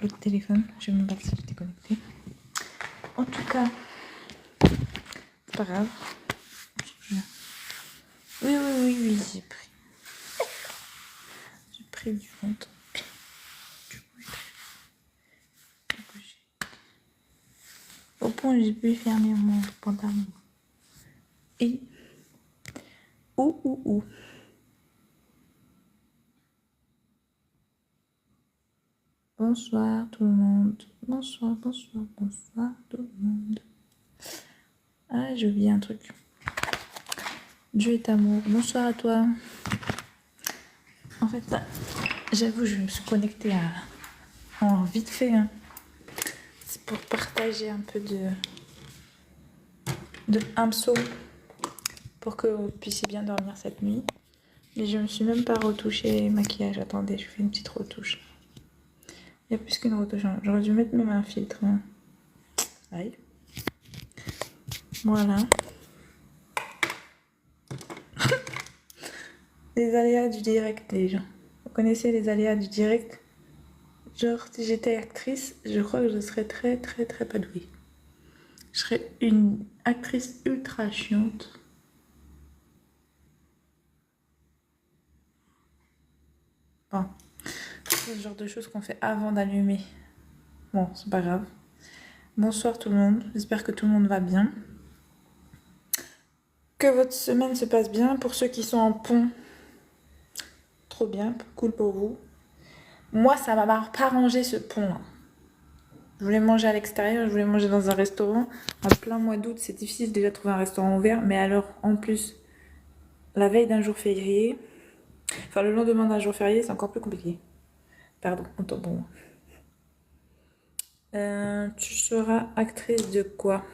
l'autre téléphone. Je vais me battre si j'étais connectée. En tout cas, c'est pas grave. Oui, j'ai pris. J'ai pris du ventre. Au point où j'ai pu fermer mon pantalon. Et... Ouh. Bonsoir tout le monde. Bonsoir tout le monde. Ah, j'ai oublié un truc. Dieu est amour. Bonsoir à toi. En fait, là, j'avoue, je me suis connectée en vite fait. Hein. C'est pour partager un peu de hamso pour que vous puissiez bien dormir cette nuit. Mais je me suis même pas retouchée maquillage. Attendez, je fais une petite retouche. Il y a plus qu'une retouche. Hein. J'aurais dû mettre même un filtre. Hein. Aïe. Voilà. Les aléas du direct, les gens. Vous connaissez les aléas du direct? Genre, si j'étais actrice, je crois que je serais très pas douée. Je serais une actrice ultra chiante. Bon, c'est le genre de choses qu'on fait avant d'allumer. Bon, c'est pas grave. Bonsoir tout le monde, j'espère que tout le monde va bien. Que votre semaine se passe bien. Pour ceux qui sont en pont, trop bien, cool pour vous. Moi, ça m'a pas arrangé ce pont là. Je voulais manger à l'extérieur, je voulais manger dans un restaurant. En plein mois d'août, c'est difficile déjà de trouver un restaurant ouvert. Mais alors, en plus, la veille d'un jour férié, enfin le lendemain d'un jour férié, c'est encore plus compliqué. Pardon, autant pour moi. Tu seras actrice de quoi?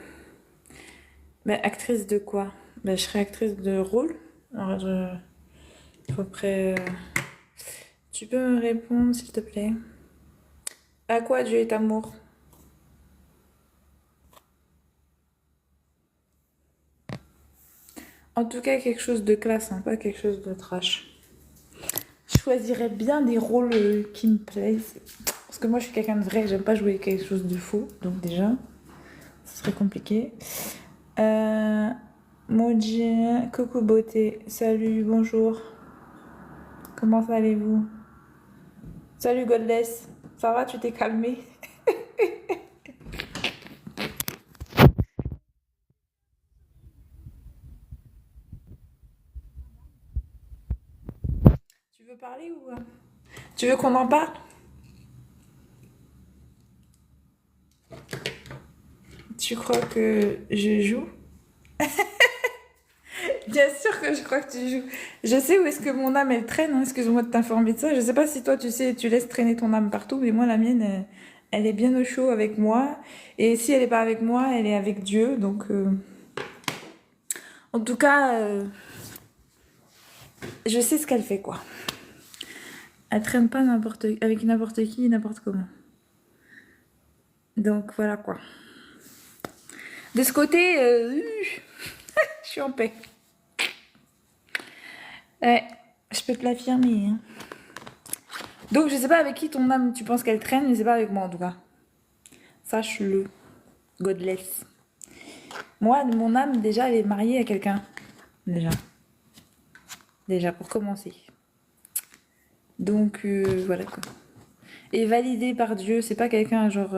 Ben, actrice de quoi? Ben, je serai actrice de rôle. Alors, à peu près... Tu peux me répondre, s'il te plaît? À quoi Dieu est amour? En tout cas, quelque chose de classe, hein, pas quelque chose de trash. Je choisirais bien des rôles qui me plaisent. Parce que moi, je suis quelqu'un de vrai, j'aime pas jouer quelque chose de faux. Donc déjà, ce serait compliqué. Moji, coucou beauté, salut, bonjour. Comment allez-vous? Salut Godless, ça va, tu t'es calmé? Tu veux parler ou... Tu veux qu'on en parle? Tu crois que je joue? Bien sûr que je crois que tu joues. Je sais où est-ce que mon âme elle traîne, hein. Excuse-moi de t'informer de ça. Je sais pas si toi tu sais, tu laisses traîner ton âme partout, mais moi la mienne, elle est bien au chaud avec moi. Et si elle est pas avec moi, elle est avec Dieu. Donc, en tout cas, je sais ce qu'elle fait quoi. Elle traîne pas avec n'importe qui, n'importe comment. Donc voilà quoi. De ce côté, je suis en paix. Ouais, je peux te l'affirmer. Hein. Donc je sais pas avec qui ton âme tu penses qu'elle traîne, mais c'est pas avec moi en tout cas. Sache-le. Godless. Moi, mon âme, déjà, elle est mariée à quelqu'un. Déjà, pour commencer. Donc, voilà quoi. Et validée par Dieu, c'est pas quelqu'un genre...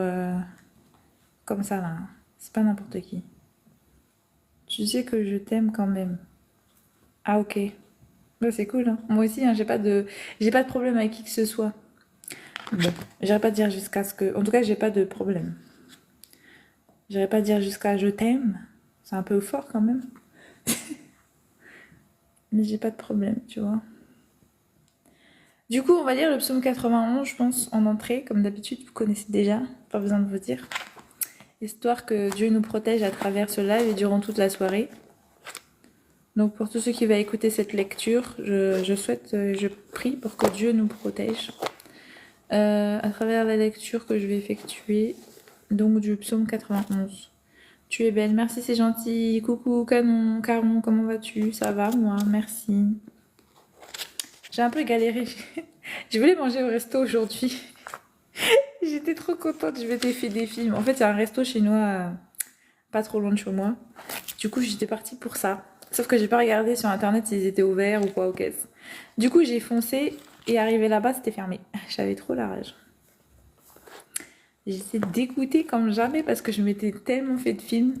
comme ça là. C'est pas n'importe qui. Tu sais que je t'aime quand même. Ah ok. Bah, c'est cool. Hein. Moi aussi, hein, j'ai pas de problème avec qui que ce soit. Bon, j'irai pas dire jusqu'à ce que... En tout cas, j'ai pas de problème. J'irai pas dire jusqu'à je t'aime. C'est un peu fort quand même. Mais j'ai pas de problème, tu vois. Du coup, on va lire le psaume 91, je pense, en entrée. Comme d'habitude, vous connaissez déjà. Pas besoin de vous dire. Histoire que Dieu nous protège à travers ce live et durant toute la soirée. Donc pour tous ceux qui vont écouter cette lecture, je prie pour que Dieu nous protège à travers la lecture que je vais effectuer, donc du psaume 91. Tu es belle, merci, c'est gentil. Coucou Caron, comment vas-tu? Ça va, moi, merci. J'ai un peu galéré. Je voulais manger au resto aujourd'hui. j'étais trop contente, je m'étais fait des films. En fait, il y a un resto chinois pas trop loin de chez moi. Du coup, j'étais partie pour ça. Sauf que j'ai pas regardé sur internet s'ils étaient ouverts ou quoi aux caisses. Du coup, j'ai foncé et arrivé là-bas, c'était fermé. J'avais trop la rage. J'étais dégoûtée comme jamais parce que je m'étais tellement fait de films.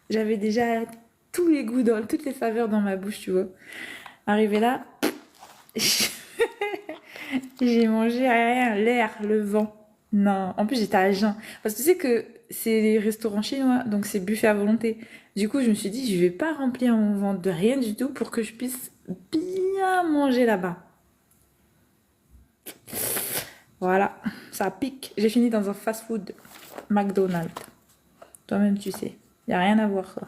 J'avais déjà tous les goûts, toutes les saveurs dans ma bouche, tu vois. Arrivé là, j'ai mangé rien, l'air, le vent. Non, en plus j'étais à jeun. Parce que tu sais que c'est les restaurants chinois, donc c'est buffet à volonté. Du coup, je me suis dit, je vais pas remplir mon ventre de rien du tout pour que je puisse bien manger là-bas. Voilà, ça pique. J'ai fini dans un fast-food McDonald's. Toi-même, tu sais. Y a rien à voir, quoi.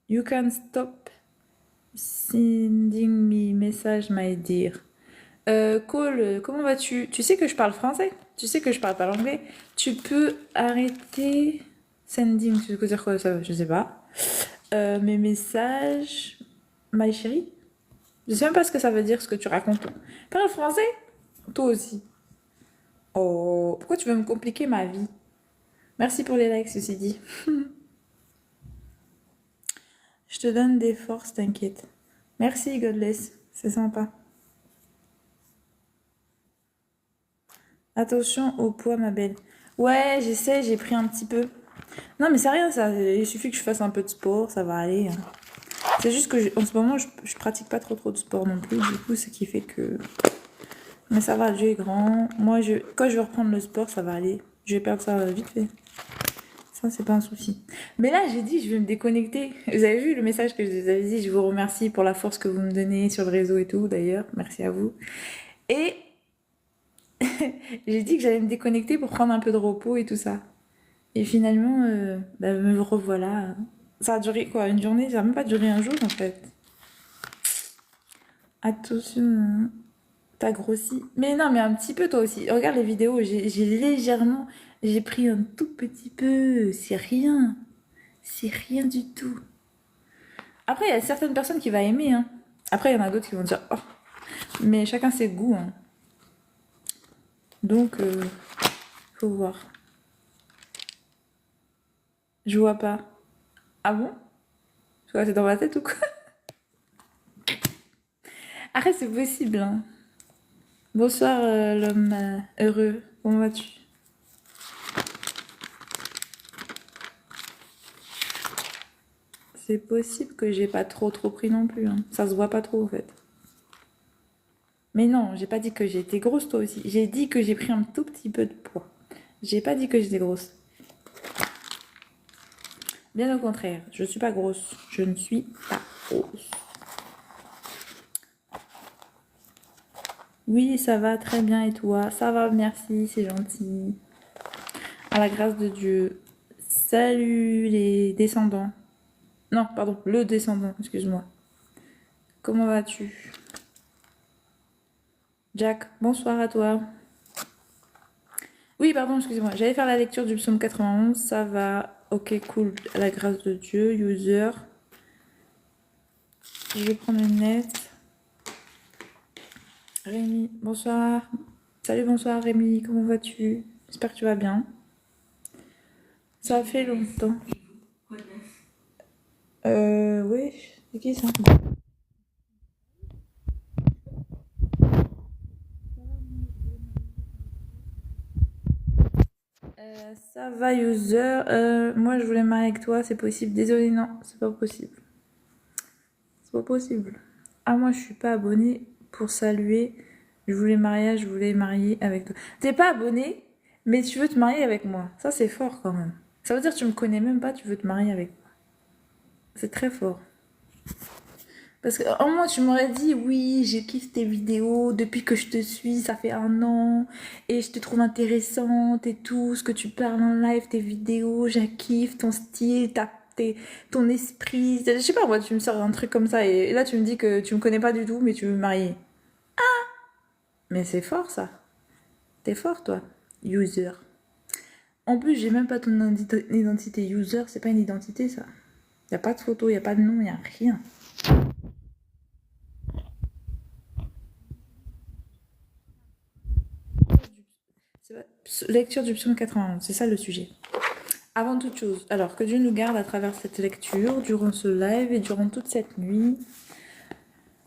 You can stop sending me message, my dear. Cole, comment vas-tu? Tu sais que je parle français? Tu sais que je parle pas l'anglais? Tu peux arrêter sending, tu veux dire quoi ça? Je sais pas. Mes messages, my chérie? Je sais même pas ce que ça veut dire, ce que tu racontes. Parle français? Toi aussi. Oh, pourquoi tu veux me compliquer ma vie? Merci pour les likes, ceci dit. Je te donne des forces, t'inquiète. Merci, Godless. C'est sympa. Attention au poids, ma belle. Ouais, j'essaie, j'ai pris un petit peu. Non, mais c'est rien, ça. Il suffit que je fasse un peu de sport, ça va aller. C'est juste que en ce moment, je pratique pas trop de sport non plus. Du coup, ce qui fait que. Mais ça va, Dieu est grand. Moi, quand je vais reprendre le sport, ça va aller. Je vais perdre ça vite fait. Ça, c'est pas un souci. Mais là, j'ai dit, je vais me déconnecter. Vous avez vu le message que je vous avais dit? Je vous remercie pour la force que vous me donnez sur le réseau et tout, d'ailleurs. Merci à vous. Et j'ai dit que j'allais me déconnecter pour prendre un peu de repos et tout ça. Et finalement, bah, me revoilà. Ça a duré quoi? Une journée? Ça a même pas duré un jour en fait. Attention, t'as grossi. Mais non, mais un petit peu toi aussi. Regarde les vidéos, j'ai légèrement. J'ai pris un tout petit peu. C'est rien. C'est rien du tout. Après, il y a certaines personnes qui vont aimer. Hein. Après, il y en a d'autres qui vont dire oh. Mais chacun ses goûts. Hein. Donc, faut voir. Je vois pas. Ah bon? Tu vois, c'est dans ma tête ou quoi? Arrête, c'est possible. Hein. Bonsoir, l'homme heureux. Comment vas-tu? C'est possible que j'ai pas trop pris non plus. Hein. Ça se voit pas trop en fait. Mais non, j'ai pas dit que j'étais grosse toi aussi. J'ai dit que j'ai pris un tout petit peu de poids. J'ai pas dit que j'étais grosse. Bien au contraire, je suis pas grosse. Je ne suis pas grosse. Oui, ça va très bien et toi? Ça va, merci, c'est gentil. À la grâce de Dieu. Salut les descendants. Non, pardon, le descendant, excuse-moi. Comment vas-tu? Jack, bonsoir à toi. Oui, pardon, excusez-moi. J'allais faire la lecture du psaume 91. Ça va. Ok, cool. À la grâce de Dieu. User. Je vais prendre une lettre. Rémi, bonsoir. Salut, bonsoir Rémi. Comment vas-tu? J'espère que tu vas bien. Ça fait longtemps. Oui. C'est qui ça? Ça va, user. Moi, je voulais me marier avec toi. C'est possible? Désolé, non. C'est pas possible. C'est pas possible. Ah, moi, je suis pas abonnée pour saluer. Je voulais mariage, je voulais marier avec toi. T'es pas abonné, mais tu veux te marier avec moi. Ça, c'est fort quand même. Ça veut dire que tu me connais même pas, tu veux te marier avec moi. C'est très fort. Parce que en moi, tu m'aurais dit, oui, j'ai kiffé tes vidéos depuis que je te suis, ça fait 1 an, et je te trouve intéressante et tout, ce que tu parles en live, tes vidéos, j'ai kiffe ton style, ton esprit. Je sais pas, moi, tu me sors un truc comme ça, et là, tu me dis que tu me connais pas du tout, mais tu veux me marier. Mais c'est fort, ça. T'es fort, toi, user. En plus, j'ai même pas ton identité user, c'est pas une identité, ça. Y a pas de photo, y a pas de nom, y a rien. Lecture du psaume 91, c'est ça le sujet. Avant toute chose, alors que Dieu nous garde à travers cette lecture, durant ce live et durant toute cette nuit.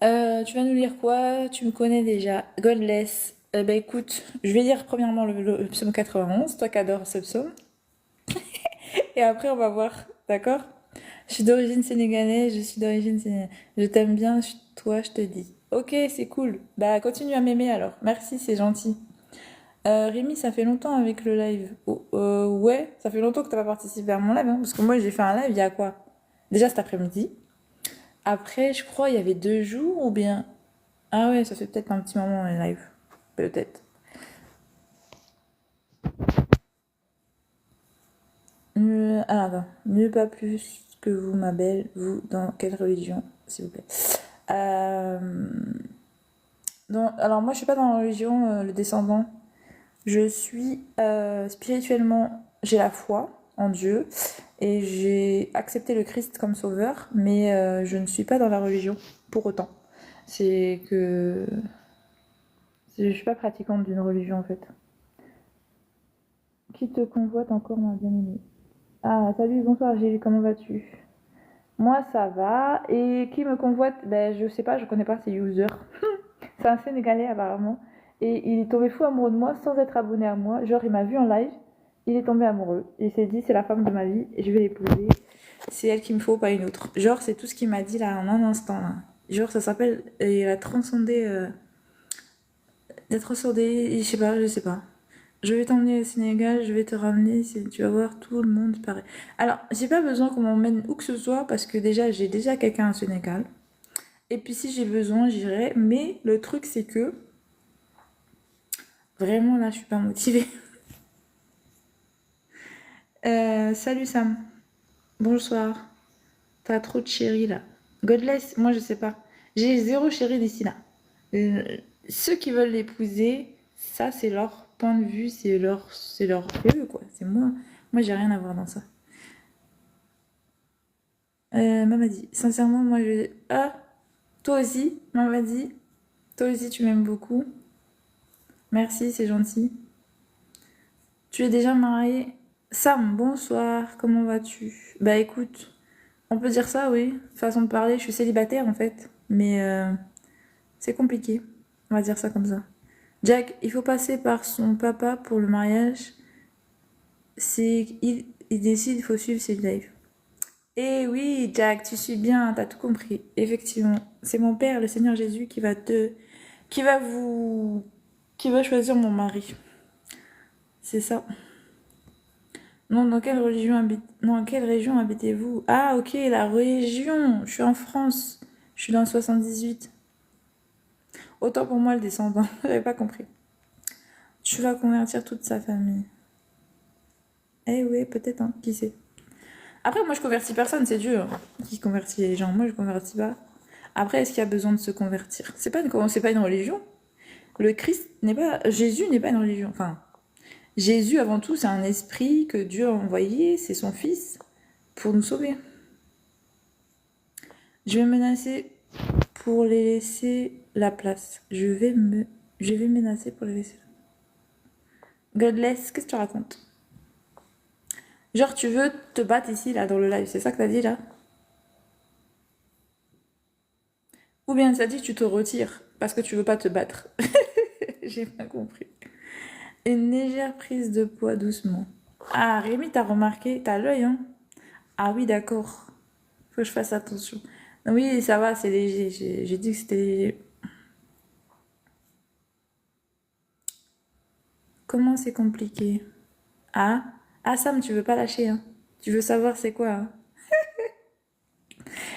Tu vas nous lire quoi? Tu me connais déjà. Godless. Bah écoute, je vais lire premièrement le psaume 91, toi qui adores ce psaume. Et après on va voir, d'accord? Je suis d'origine sénégalaise, je suis d'origine sénégalaise. Je t'aime bien, toi je te dis. Ok, c'est cool. Bah continue à m'aimer alors. Merci, c'est gentil. Rémi, ça fait longtemps avec le live. Oh, ouais, ça fait longtemps que t'as pas participé à mon live, hein, parce que moi j'ai fait un live il y a quoi? Déjà cet après-midi. Après, je crois il y avait 2 jours ou bien. Ah ouais, ça fait peut-être un petit moment les live. Peut-être. Alors attends, mieux pas plus que vous, ma belle. Vous, dans quelle religion, s'il vous plaît? Euh, alors moi je suis pas dans la religion, le descendant. Je suis spirituellement, j'ai la foi en Dieu et j'ai accepté le Christ comme sauveur, mais je ne suis pas dans la religion pour autant. C'est que je suis pas pratiquante d'une religion en fait. Qui te convoite encore, ma bien-aimée? Ah, salut, bonsoir Gilles, comment vas-tu? Moi ça va, et qui me convoite? Ben je sais pas, je connais pas ces users. C'est un Sénégalais apparemment. Et il est tombé fou amoureux de moi sans être abonné à moi. Genre, il m'a vu en live, il est tombé amoureux. Il s'est dit, c'est la femme de ma vie, et je vais l'épouser. C'est elle qu'il me faut, pas une autre. Genre, c'est tout ce qu'il m'a dit là en un instant. Là. Genre, ça s'appelle. Il a transcendé. Il a transcendé. Je sais pas. Je vais t'emmener au Sénégal, je vais te ramener, tu vas voir tout le monde pareil. Alors, j'ai pas besoin qu'on m'emmène où que ce soit parce que déjà, j'ai déjà quelqu'un au Sénégal. Et puis si j'ai besoin, j'irai. Mais le truc, c'est que vraiment là, je suis pas motivée. Salut Sam. Bonsoir. T'as trop de chéris là. Godless, moi je sais pas. J'ai 0 chéri d'ici là. Euh, Ceux qui veulent l'épouser, ça c'est leur point de vue, c'est leur eux quoi. C'est moi. Moi j'ai rien à voir dans ça. Maman dit, sincèrement, moi je. Ah, toi aussi, maman dit. Toi aussi tu m'aimes beaucoup. Merci, c'est gentil. Tu es déjà marié? Sam, bonsoir, comment vas-tu? Bah écoute, on peut dire ça, oui. Façon de parler, je suis célibataire en fait. Mais c'est compliqué. On va dire ça comme ça. Jack, il faut passer par son papa pour le mariage. Il décide, il faut suivre ses lives. Eh oui, Jack, tu suis bien, t'as tout compris. Effectivement, c'est mon père, le Seigneur Jésus, qui va vous, qui va choisir mon mari. C'est ça. Non, dans quelle région habitez-vous? Ah, ok, la région. Je suis en France. Je suis dans le 78. Autant pour moi le descendant. J'avais pas compris. Tu vas convertir toute sa famille. Eh oui, peut-être, hein, qui sait. Après, moi je convertis personne, c'est Dieu hein, qui convertit les gens. Moi je convertis pas. Après, est-ce qu'il y a besoin de se convertir? C'est pas une religion. Le Christ n'est pas. Jésus n'est pas une religion. Enfin, Jésus avant tout, c'est un esprit que Dieu a envoyé, c'est son fils, pour nous sauver. Je vais menacer pour les laisser la place. Je vais menacer pour les laisser. Godless, qu'est-ce que tu racontes? Genre, tu veux te battre ici, là, dans le live, c'est ça que t'as dit, là? Ou bien ça dit que tu te retires parce que tu veux pas te battre. J'ai pas compris. Une légère prise de poids doucement. Ah, Rémi, t'as remarqué, t'as l'œil, hein? Ah oui, d'accord. Faut que je fasse attention. Oui, ça va, c'est léger. J'ai dit que c'était léger. Comment c'est compliqué? Ah, ah Sam, tu veux pas lâcher, hein? Tu veux savoir c'est quoi, hein?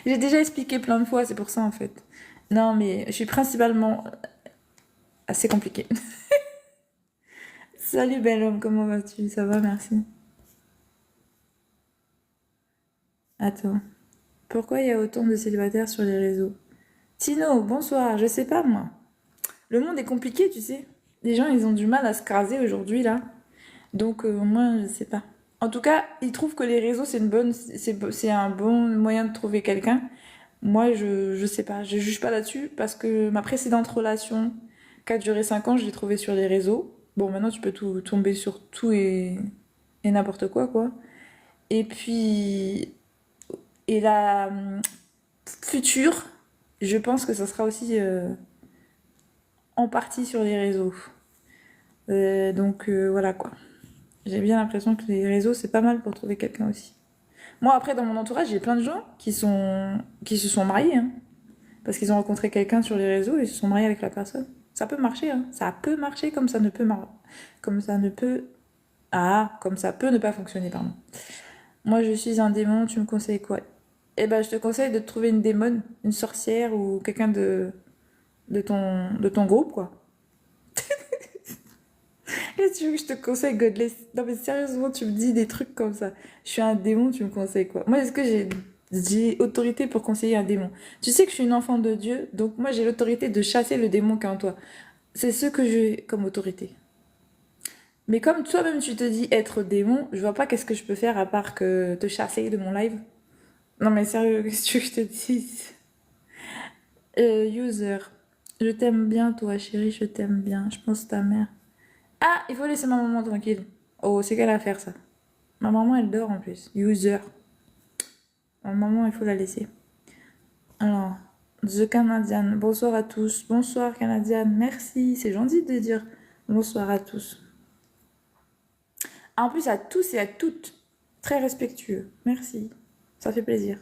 J'ai déjà expliqué plein de fois, c'est pour ça en fait. Non, mais je suis principalement assez compliquée. Salut bel homme, comment vas-tu? Ça va, merci. Attends. Pourquoi il y a autant de célibataires sur les réseaux? Tino, bonsoir, je sais pas moi. Le monde est compliqué, tu sais. Les gens, ils ont du mal à se craser aujourd'hui, là. Donc, moi, je sais pas. En tout cas, ils trouvent que les réseaux, c'est un bon moyen de trouver quelqu'un. Moi, je sais pas, je juge pas là-dessus parce que ma précédente relation, qui a duré 5 ans, je l'ai trouvée sur les réseaux. Bon, maintenant, tu peux tout tomber sur tout et n'importe quoi, quoi. Et puis, et la future, je pense que ça sera aussi en partie sur les réseaux. Donc, voilà, quoi. J'ai bien l'impression que les réseaux, c'est pas mal pour trouver quelqu'un aussi. Moi, après, dans mon entourage, j'ai plein de gens qui se sont mariés, hein, parce qu'ils ont rencontré quelqu'un sur les réseaux et ils se sont mariés avec la personne. Ça peut marcher, hein. Ça peut marcher comme ça ne peut comme ça ne peut comme ça peut ne pas fonctionner, pardon. Moi, je suis un démon, tu me conseilles quoi? Eh ben, je te conseille de trouver une démone, une sorcière ou quelqu'un de ton groupe, quoi. Et tu veux que je te conseille Godless? Non, mais sérieusement, tu me dis des trucs comme ça. Je suis un démon, tu me conseilles quoi? Moi, est-ce que j'ai autorité pour conseiller un démon? Tu sais que je suis une enfant de Dieu, donc moi, j'ai l'autorité de chasser le démon qui est en toi. C'est ce que j'ai comme autorité. Mais comme toi-même, tu te dis être démon, je vois pas qu'est-ce que je peux faire à part que te chasser de mon live. Non, mais sérieux, qu'est-ce que tu veux que je te dise? User. Je t'aime bien, toi, chérie, je t'aime bien. Je pense ta mère. Ah, il faut laisser ma maman tranquille. Oh, c'est quelle affaire ça? Ma maman, elle dort en plus. User. Ma maman, il faut la laisser. Alors, The Canadian. Bonsoir à tous. Bonsoir, Canadian. Merci. C'est gentil de dire bonsoir à tous. En plus, à tous et à toutes. Très respectueux. Merci. Ça fait plaisir.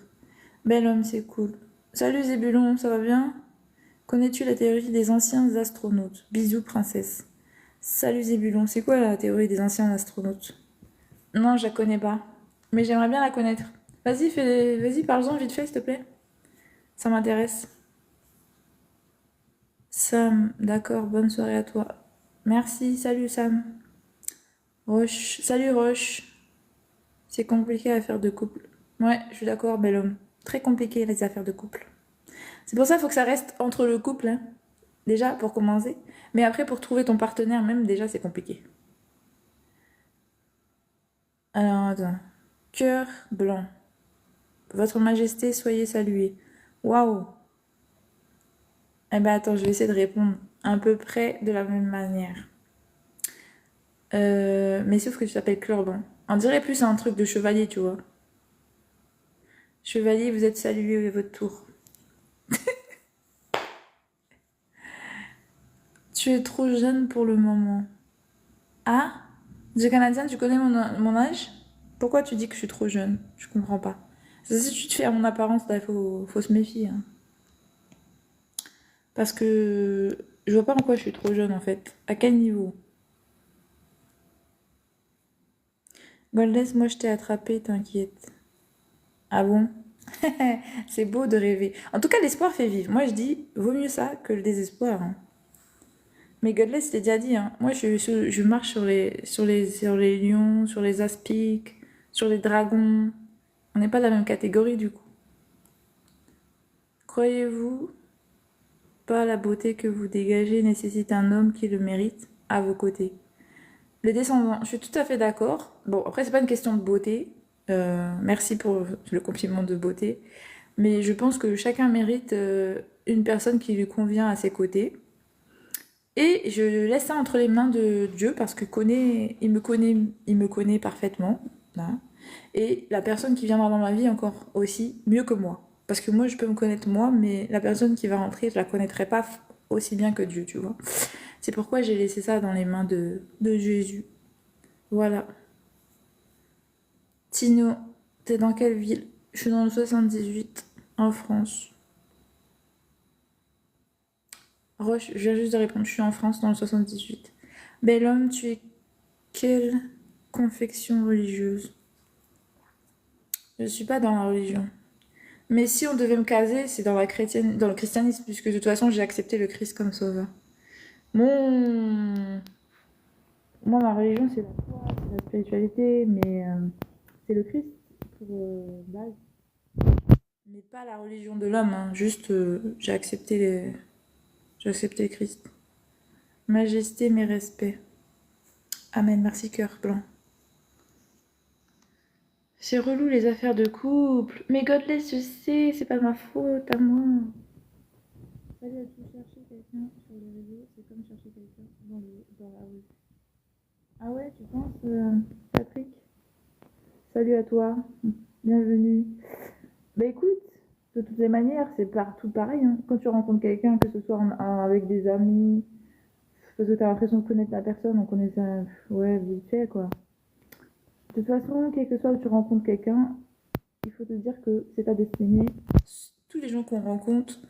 Bel homme, c'est cool. Salut Zébulon, ça va bien? Connais-tu la théorie des anciens astronautes? Bisous, princesse. Salut Zébulon, c'est quoi la théorie des anciens astronautes? Non, je la connais pas. Mais j'aimerais bien la connaître. Vas-y, parle-en vite fait, s'il te plaît. Ça m'intéresse. Sam, d'accord, bonne soirée à toi. Merci, salut Sam. Roche, salut Roche. C'est compliqué à faire de couple. Ouais, je suis d'accord, bel homme. Très compliqué les affaires de couple. C'est pour ça qu'il faut que ça reste entre le couple, hein. Déjà, pour commencer. Mais après, pour trouver ton partenaire, même, déjà, c'est compliqué. Alors, attends. Cœur blanc. Votre Majesté, soyez saluée. Waouh. Eh ben, attends, je vais essayer de répondre à peu près de la même manière. Mais sauf que tu t'appelles Cœur blanc. On dirait plus un truc de chevalier, tu vois. Chevalier, vous êtes salué à votre tour. Tu es trop jeune pour le moment. Ah? The Canadien, tu connais mon âge? Pourquoi tu dis que je suis trop jeune? Je comprends pas. Si tu te fais à mon apparence, il faut se méfier, hein. Parce que je vois pas en quoi je suis trop jeune en fait. À quel niveau? Goldess, moi je t'ai attrapé, t'inquiète. Ah bon? C'est beau de rêver. En tout cas, l'espoir fait vivre. Moi je dis, vaut mieux ça que le désespoir, hein. Mais Godless, je t'ai déjà dit, hein. Moi je marche sur les lions, sur les aspics, sur les dragons. On n'est pas de la même catégorie du coup. Croyez-vous pas la beauté que vous dégagez nécessite un homme qui le mérite à vos côtés? Le descendant, je suis tout à fait d'accord. Bon, après, c'est pas une question de beauté. Merci pour le compliment de beauté. Mais je pense que chacun mérite une personne qui lui convient à ses côtés. Et je laisse ça entre les mains de Dieu parce que il me connaît parfaitement. Là. Et la personne qui viendra dans ma vie encore aussi mieux que moi. Parce que moi, je peux me connaître moi, mais la personne qui va rentrer, je la connaîtrai pas aussi bien que Dieu, tu vois. C'est pourquoi j'ai laissé ça dans les mains de Jésus. Voilà. Tino, t'es dans quelle ville? Je suis dans le 78, en France. Roche, je viens juste de répondre, je suis en France dans le 78. Bel homme, tu es quelle confection religieuse? Je suis pas dans la religion. Mais si on devait me caser, c'est dans le christianisme, puisque de toute façon j'ai accepté le Christ comme sauveur. Mon... Moi, ma religion, c'est la foi, c'est la spiritualité, mais c'est le Christ pour base. Mais pas la religion de l'homme, hein. Juste j'ai accepté le Christ. Majesté, mes respects. Amen, merci cœur blanc. C'est relou les affaires de couple. Mais Godless, je sais, c'est pas ma faute à moi. Fallait chercher quelqu'un sur les réseaux, c'est comme chercher quelqu'un dans la rue. Ah ouais, tu penses, Patrick? Salut à toi, bienvenue. Bah écoute, de toutes les manières, c'est partout pareil, hein. Quand tu rencontres quelqu'un, que ce soit avec des amis, parce que t'as l'impression de connaître la personne, on connaît ça, ouais, vite fait, quoi. De toute façon, quel que soit où tu rencontres quelqu'un, il faut te dire que c'est ta destinée. Tous les gens qu'on rencontre,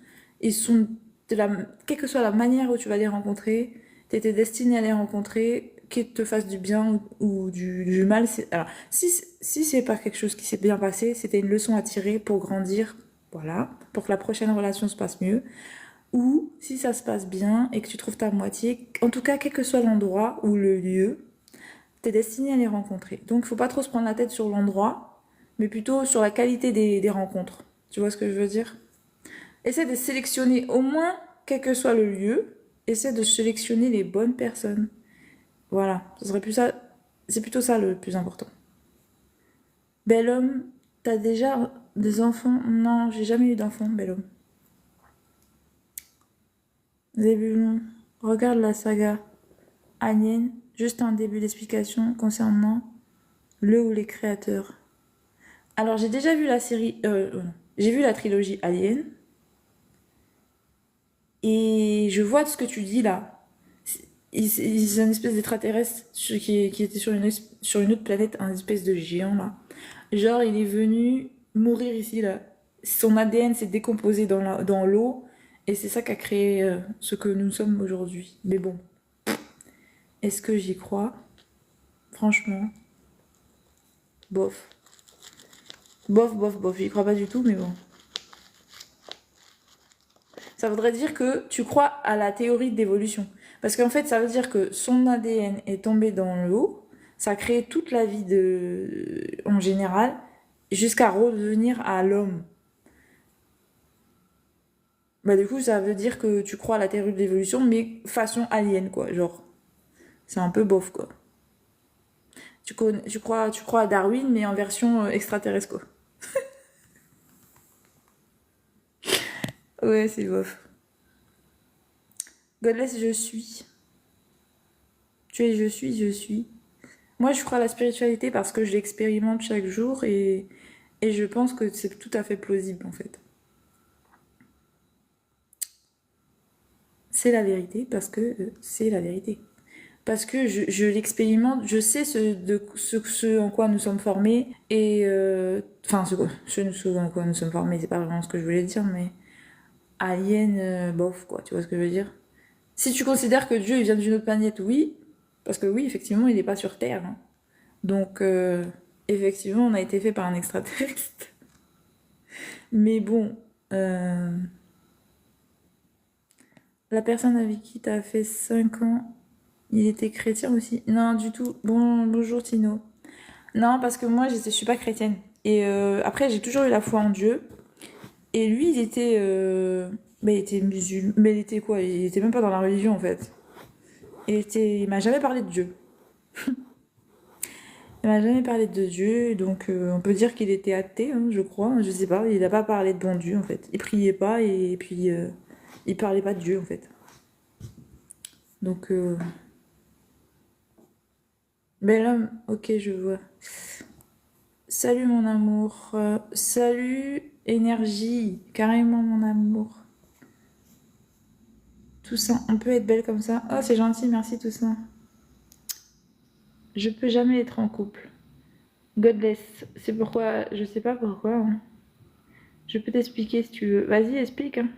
ils sont quelle que soit la manière où tu vas les rencontrer, tu étais destiné à les rencontrer, qu'ils te fassent du bien ou du mal. Alors, si c'est pas quelque chose qui s'est bien passé, c'était une leçon à tirer pour grandir, voilà, pour que la prochaine relation se passe mieux. Ou si ça se passe bien et que tu trouves ta moitié, en tout cas, quel que soit l'endroit ou le lieu, t'es destiné à les rencontrer. Donc, il faut pas trop se prendre la tête sur l'endroit, mais plutôt sur la qualité des rencontres. Tu vois ce que je veux dire? Essaie de sélectionner au moins, quel que soit le lieu, essaie de sélectionner les bonnes personnes. Voilà, ce serait plus ça, c'est plutôt ça le plus important. Bel homme, t'as déjà des enfants? Non, j'ai jamais eu d'enfants, bel homme. Zébulon, regarde la saga Alien, juste un début d'explication concernant le ou les créateurs. Alors j'ai déjà vu la série, j'ai vu la trilogie Alien, et je vois ce que tu dis là. C'est une espèce d'extraterrestre qui était sur une autre planète, un espèce de géant là. Genre, il est venu mourir ici là. Son ADN s'est décomposé dans l'eau et c'est ça qui a créé ce que nous sommes aujourd'hui. Mais bon, est-ce que j'y crois? Franchement, bof. Bof, bof, bof. J'y crois pas du tout, mais bon. Ça voudrait dire que tu crois à la théorie d'évolution. Parce qu'en fait, ça veut dire que son ADN est tombé dans l'eau, ça a créé toute la vie en général, jusqu'à revenir à l'homme. Bah du coup, ça veut dire que tu crois à la théorie de l'évolution, mais façon alien, quoi. Genre, c'est un peu bof, quoi. Tu crois à Darwin, mais en version extraterrestre, quoi. Ouais, c'est bof. Godless, je suis. Tu es je suis, je suis. Moi, je crois à la spiritualité parce que je l'expérimente chaque jour et je pense que c'est tout à fait plausible, en fait. C'est la vérité parce que c'est la vérité. Parce que je l'expérimente, je sais ce en quoi nous sommes formés et enfin ce en quoi nous sommes formés, c'est pas vraiment ce que je voulais dire, mais alien, bof quoi, tu vois ce que je veux dire. Si tu considères que Dieu il vient d'une autre planète, oui, parce que oui effectivement il n'est pas sur Terre, hein. Donc effectivement on a été fait par un extraterrestre, mais bon, la personne avec qui t'as fait 5 ans, il était chrétien aussi? Non du tout. Bonjour Tino. Non, parce que moi, je suis pas chrétienne. Et après, j'ai toujours eu la foi en Dieu. Et lui, il était musulman. Mais il était quoi? Il était même pas dans la religion, en fait. Il m'a jamais parlé de Dieu. Il m'a jamais parlé de Dieu, donc on peut dire qu'il était athée, hein, je crois. Je sais pas, il a pas parlé de bon Dieu, en fait. Il priait pas et puis il parlait pas de Dieu, en fait. Donc, bel homme, ok, je vois. Salut mon amour. Salut énergie. Carrément mon amour. Toussaint, on peut être belle comme ça. Oh, c'est gentil, merci Toussaint. Je peux jamais être en couple. Godless, c'est pourquoi, je sais pas pourquoi, hein. Je peux t'expliquer si tu veux. Vas-y, explique, hein.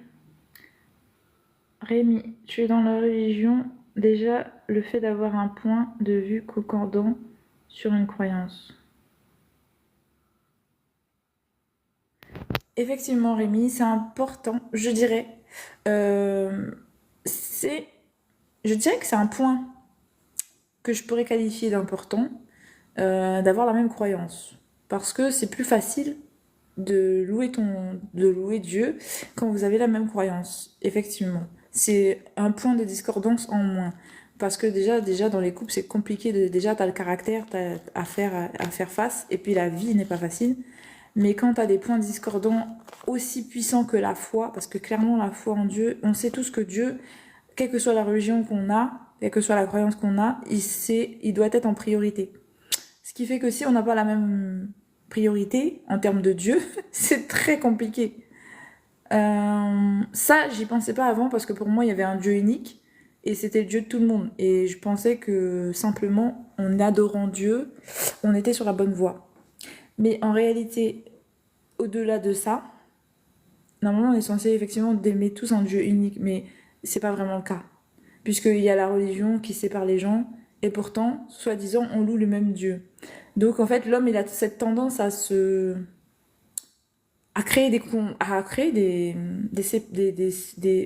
Rémi, tu es dans la religion. Déjà, le fait d'avoir un point de vue concordant sur une croyance. Effectivement, Rémi, c'est important, je dirais. Euh, c'est, je dirais que c'est un point que je pourrais qualifier d'important, d'avoir la même croyance. Parce que c'est plus facile de louer Dieu quand vous avez la même croyance. Effectivement. C'est un point de discordance en moins. Parce que déjà dans les couples, c'est compliqué. Déjà, t'as le caractère à faire face. Et puis la vie n'est pas facile. Mais quand t'as des points discordants aussi puissants que la foi, parce que clairement la foi en Dieu, on sait tous que Dieu, quelle que soit la religion qu'on a, quelle que soit la croyance qu'on a, il doit être en priorité. Ce qui fait que si on n'a pas la même priorité en termes de Dieu, c'est très compliqué. Ça, j'y pensais pas avant parce que pour moi, il y avait un Dieu unique et c'était le Dieu de tout le monde. Et je pensais que simplement, en adorant Dieu, on était sur la bonne voie. Mais en réalité, au-delà de ça, normalement, on est censé effectivement d'aimer tous un Dieu unique, mais c'est pas vraiment le cas. Puisqu'il y a la religion qui sépare les gens et pourtant, soi-disant, on loue le même Dieu. Donc en fait, l'homme, il a cette tendance à créer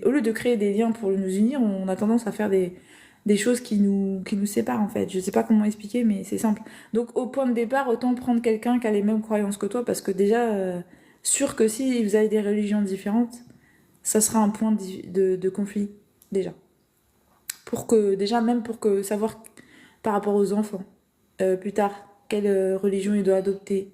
au lieu de créer des liens pour nous unir, on a tendance à faire des choses qui nous séparent en fait. Je sais pas comment expliquer, mais c'est simple. Donc au point de départ, autant prendre quelqu'un qui a les mêmes croyances que toi, parce que déjà, sûr que si vous avez des religions différentes, ça sera un point de conflit, déjà. Même pour que savoir par rapport aux enfants, plus tard, quelle religion il doit adopter,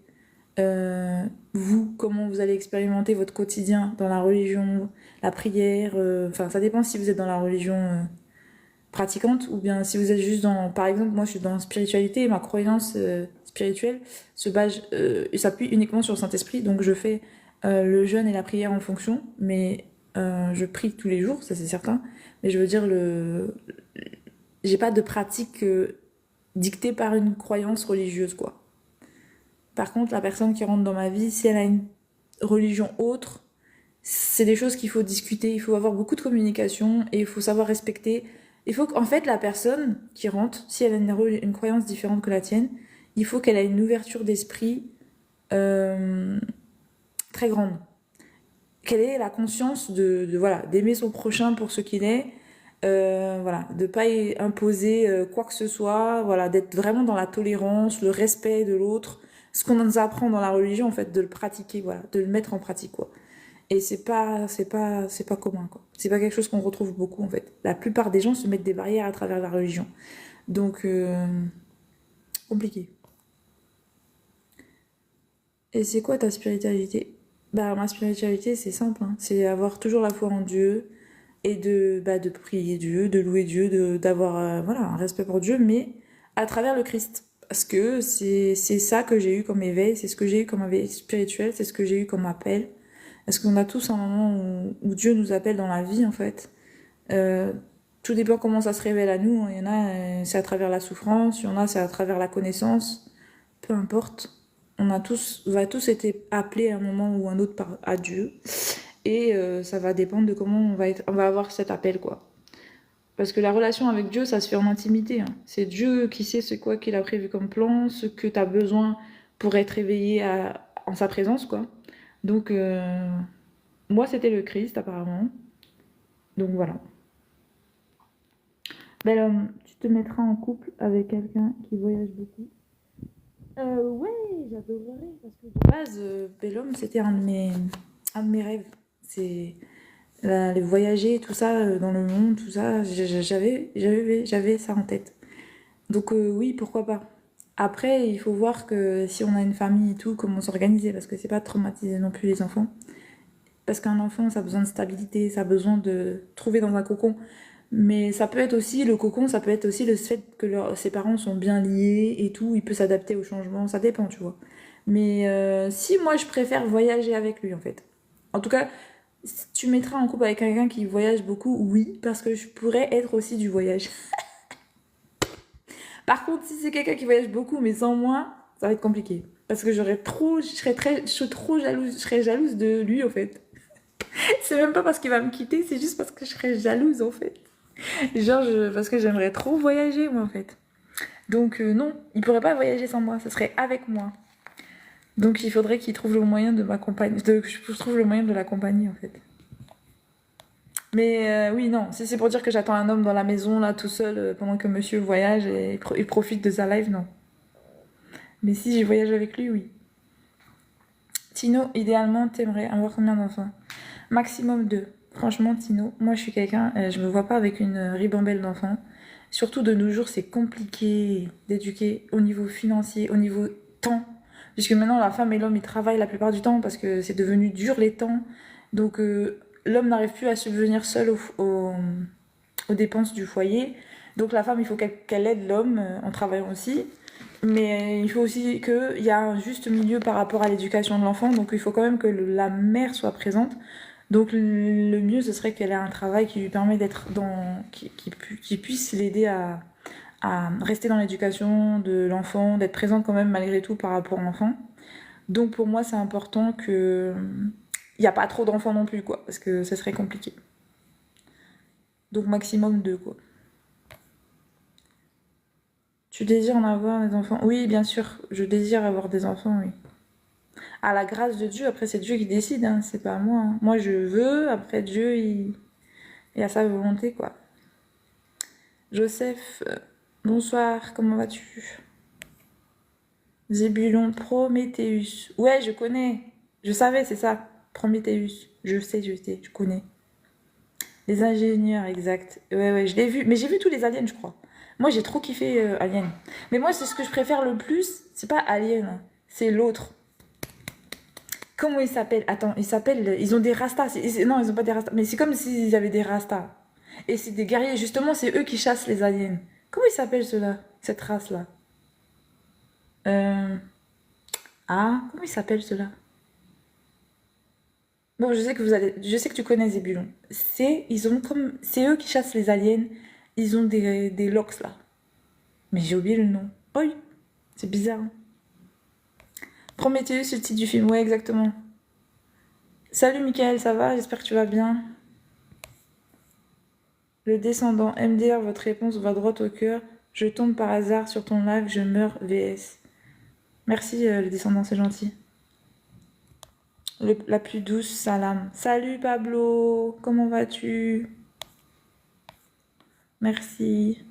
vous, comment vous allez expérimenter votre quotidien dans la religion, la prière, enfin ça dépend si vous êtes dans la religion pratiquante ou bien si vous êtes juste dans, par exemple moi je suis dans la spiritualité et ma croyance spirituelle s'appuie uniquement sur le Saint-Esprit, donc je fais le jeûne et la prière en fonction, mais je prie tous les jours, ça c'est certain, mais je veux dire j'ai pas de pratique dictée par une croyance religieuse quoi. Par contre, la personne qui rentre dans ma vie, si elle a une religion autre, c'est des choses qu'il faut discuter, il faut avoir beaucoup de communication et il faut savoir respecter. Il faut qu'en fait, la personne qui rentre, si elle a une croyance différente que la tienne, il faut qu'elle ait une ouverture d'esprit très grande. Qu'elle ait la conscience voilà, d'aimer son prochain pour ce qu'il est, voilà, de pas imposer quoi que ce soit, voilà, d'être vraiment dans la tolérance, le respect de l'autre, ce qu'on nous apprend dans la religion en fait, de le pratiquer, voilà, de le mettre en pratique quoi. Et c'est pas commun quoi. C'est pas quelque chose qu'on retrouve beaucoup en fait. La plupart des gens se mettent des barrières à travers la religion, donc compliqué. Et c'est quoi ta spiritualité? Bah ma spiritualité c'est simple, hein. C'est avoir toujours la foi en Dieu et de prier Dieu, de louer Dieu, d'avoir voilà, un respect pour Dieu, mais à travers le Christ. Parce que c'est ça que j'ai eu comme éveil, c'est ce que j'ai eu comme éveil spirituel, c'est ce que j'ai eu comme appel. Parce qu'on a tous un moment où Dieu nous appelle dans la vie, en fait. Euh, tout dépend comment ça se révèle à nous. Il y en a, c'est à travers la souffrance, il y en a, c'est à travers la connaissance. Peu importe. On va tous être appelés à un moment ou un autre à Dieu. Et ça va dépendre de comment on va avoir cet appel, quoi. Parce que la relation avec Dieu, ça se fait en intimité, hein. C'est Dieu qui sait ce quoi qu'il a prévu comme plan, ce que tu as besoin pour être éveillé en sa présence, quoi. Donc, moi, c'était le Christ, apparemment. Donc, voilà. Bel homme, tu te mettras en couple avec quelqu'un qui voyage beaucoup. Ouais, j'adorerais, parce que de base, bel homme, c'était un de mes rêves. C'est les voyager, tout ça, dans le monde, tout ça, j'avais ça en tête. Donc oui, pourquoi pas. Après, il faut voir que si on a une famille et tout, comment s'organiser, parce que c'est pas traumatiser non plus les enfants. Parce qu'un enfant, ça a besoin de stabilité, ça a besoin de trouver dans un cocon. Mais ça peut être aussi, le cocon, ça peut être aussi le fait que ses parents sont bien liés et tout, il peut s'adapter au changement, ça dépend, tu vois. Mais si moi, je préfère voyager avec lui, en fait. En tout cas, si tu mettras en couple avec quelqu'un qui voyage beaucoup, oui, parce que je pourrais être aussi du voyage. Par contre, si c'est quelqu'un qui voyage beaucoup, mais sans moi, ça va être compliqué. Parce que je suis trop jalouse, je serais jalouse de lui, en fait. C'est même pas parce qu'il va me quitter, c'est juste parce que je serais jalouse, en fait. Genre, parce que j'aimerais trop voyager, moi, en fait. Donc, non, il pourrait pas voyager sans moi, ça serait avec moi. Donc, il faudrait qu'il trouve le moyen de m'accompagner, que je trouve le moyen de l'accompagner, en fait. Mais oui, non, si c'est pour dire que j'attends un homme dans la maison, là, tout seul, pendant que monsieur voyage et il profite de sa life, non. Mais si je voyage avec lui, oui. Tino, idéalement, t'aimerais avoir combien d'enfants? Maximum 2. Franchement, Tino, moi je suis quelqu'un, je me vois pas avec une ribambelle d'enfants. Surtout de nos jours, c'est compliqué d'éduquer au niveau financier, au niveau temps. Puisque maintenant, la femme et l'homme, ils travaillent la plupart du temps parce que c'est devenu dur les temps. Donc, l'homme n'arrive plus à subvenir seul aux dépenses du foyer. Donc la femme, il faut qu'elle aide l'homme en travaillant aussi. Mais il faut aussi qu'il y a un juste milieu par rapport à l'éducation de l'enfant. Donc il faut quand même que la mère soit présente. Donc le mieux, ce serait qu'elle ait un travail qui lui permet d'être dans... qui puisse l'aider à rester dans l'éducation de l'enfant, d'être présente quand même malgré tout par rapport à l'enfant. Donc pour moi, c'est important que il n'y a pas trop d'enfants non plus, quoi, parce que ça serait compliqué. Donc maximum 2, quoi. Tu désires en avoir des enfants? Oui, bien sûr, je désire avoir des enfants, oui. À la grâce de Dieu, après c'est Dieu qui décide, hein, c'est pas moi. Hein. Moi je veux, après Dieu, il a sa volonté, quoi. Joseph, bonsoir, comment vas-tu? Zébulon, Prométhéeus. Ouais, je connais. Je savais, c'est ça. Prométhéeus. Je sais, je connais. Les ingénieurs, exact. Ouais, je l'ai vu. Mais j'ai vu tous les aliens, je crois. Moi, j'ai trop kiffé Alien. Mais moi, c'est ce que je préfère le plus. C'est pas Alien, hein. C'est l'autre. Comment il s'appelle? Attends, il s'appelle. Ils ont des rastas. Non, ils ont pas des rastas. Mais c'est comme s'ils avaient des rastas. Et c'est des guerriers. Justement, c'est eux qui chassent les aliens. Comment ils s'appellent ceux-là? Cette race-là? Ah, comment ils s'appellent ceux-là? Bon, je sais que tu connais Zébulon. C'est eux qui chassent les aliens. Ils ont des locks là. Mais j'ai oublié le nom. Oh oui, c'est bizarre. Hein. Prometheus, c'est le titre du film. Ouais, exactement. Salut Michael, ça va? J'espère que tu vas bien. Le descendant, MDR, votre réponse va droit au cœur. Je tombe par hasard sur ton live, je meurs, VS. Merci le descendant, c'est gentil. La plus douce, salam. Salut Pablo, comment vas-tu? Merci.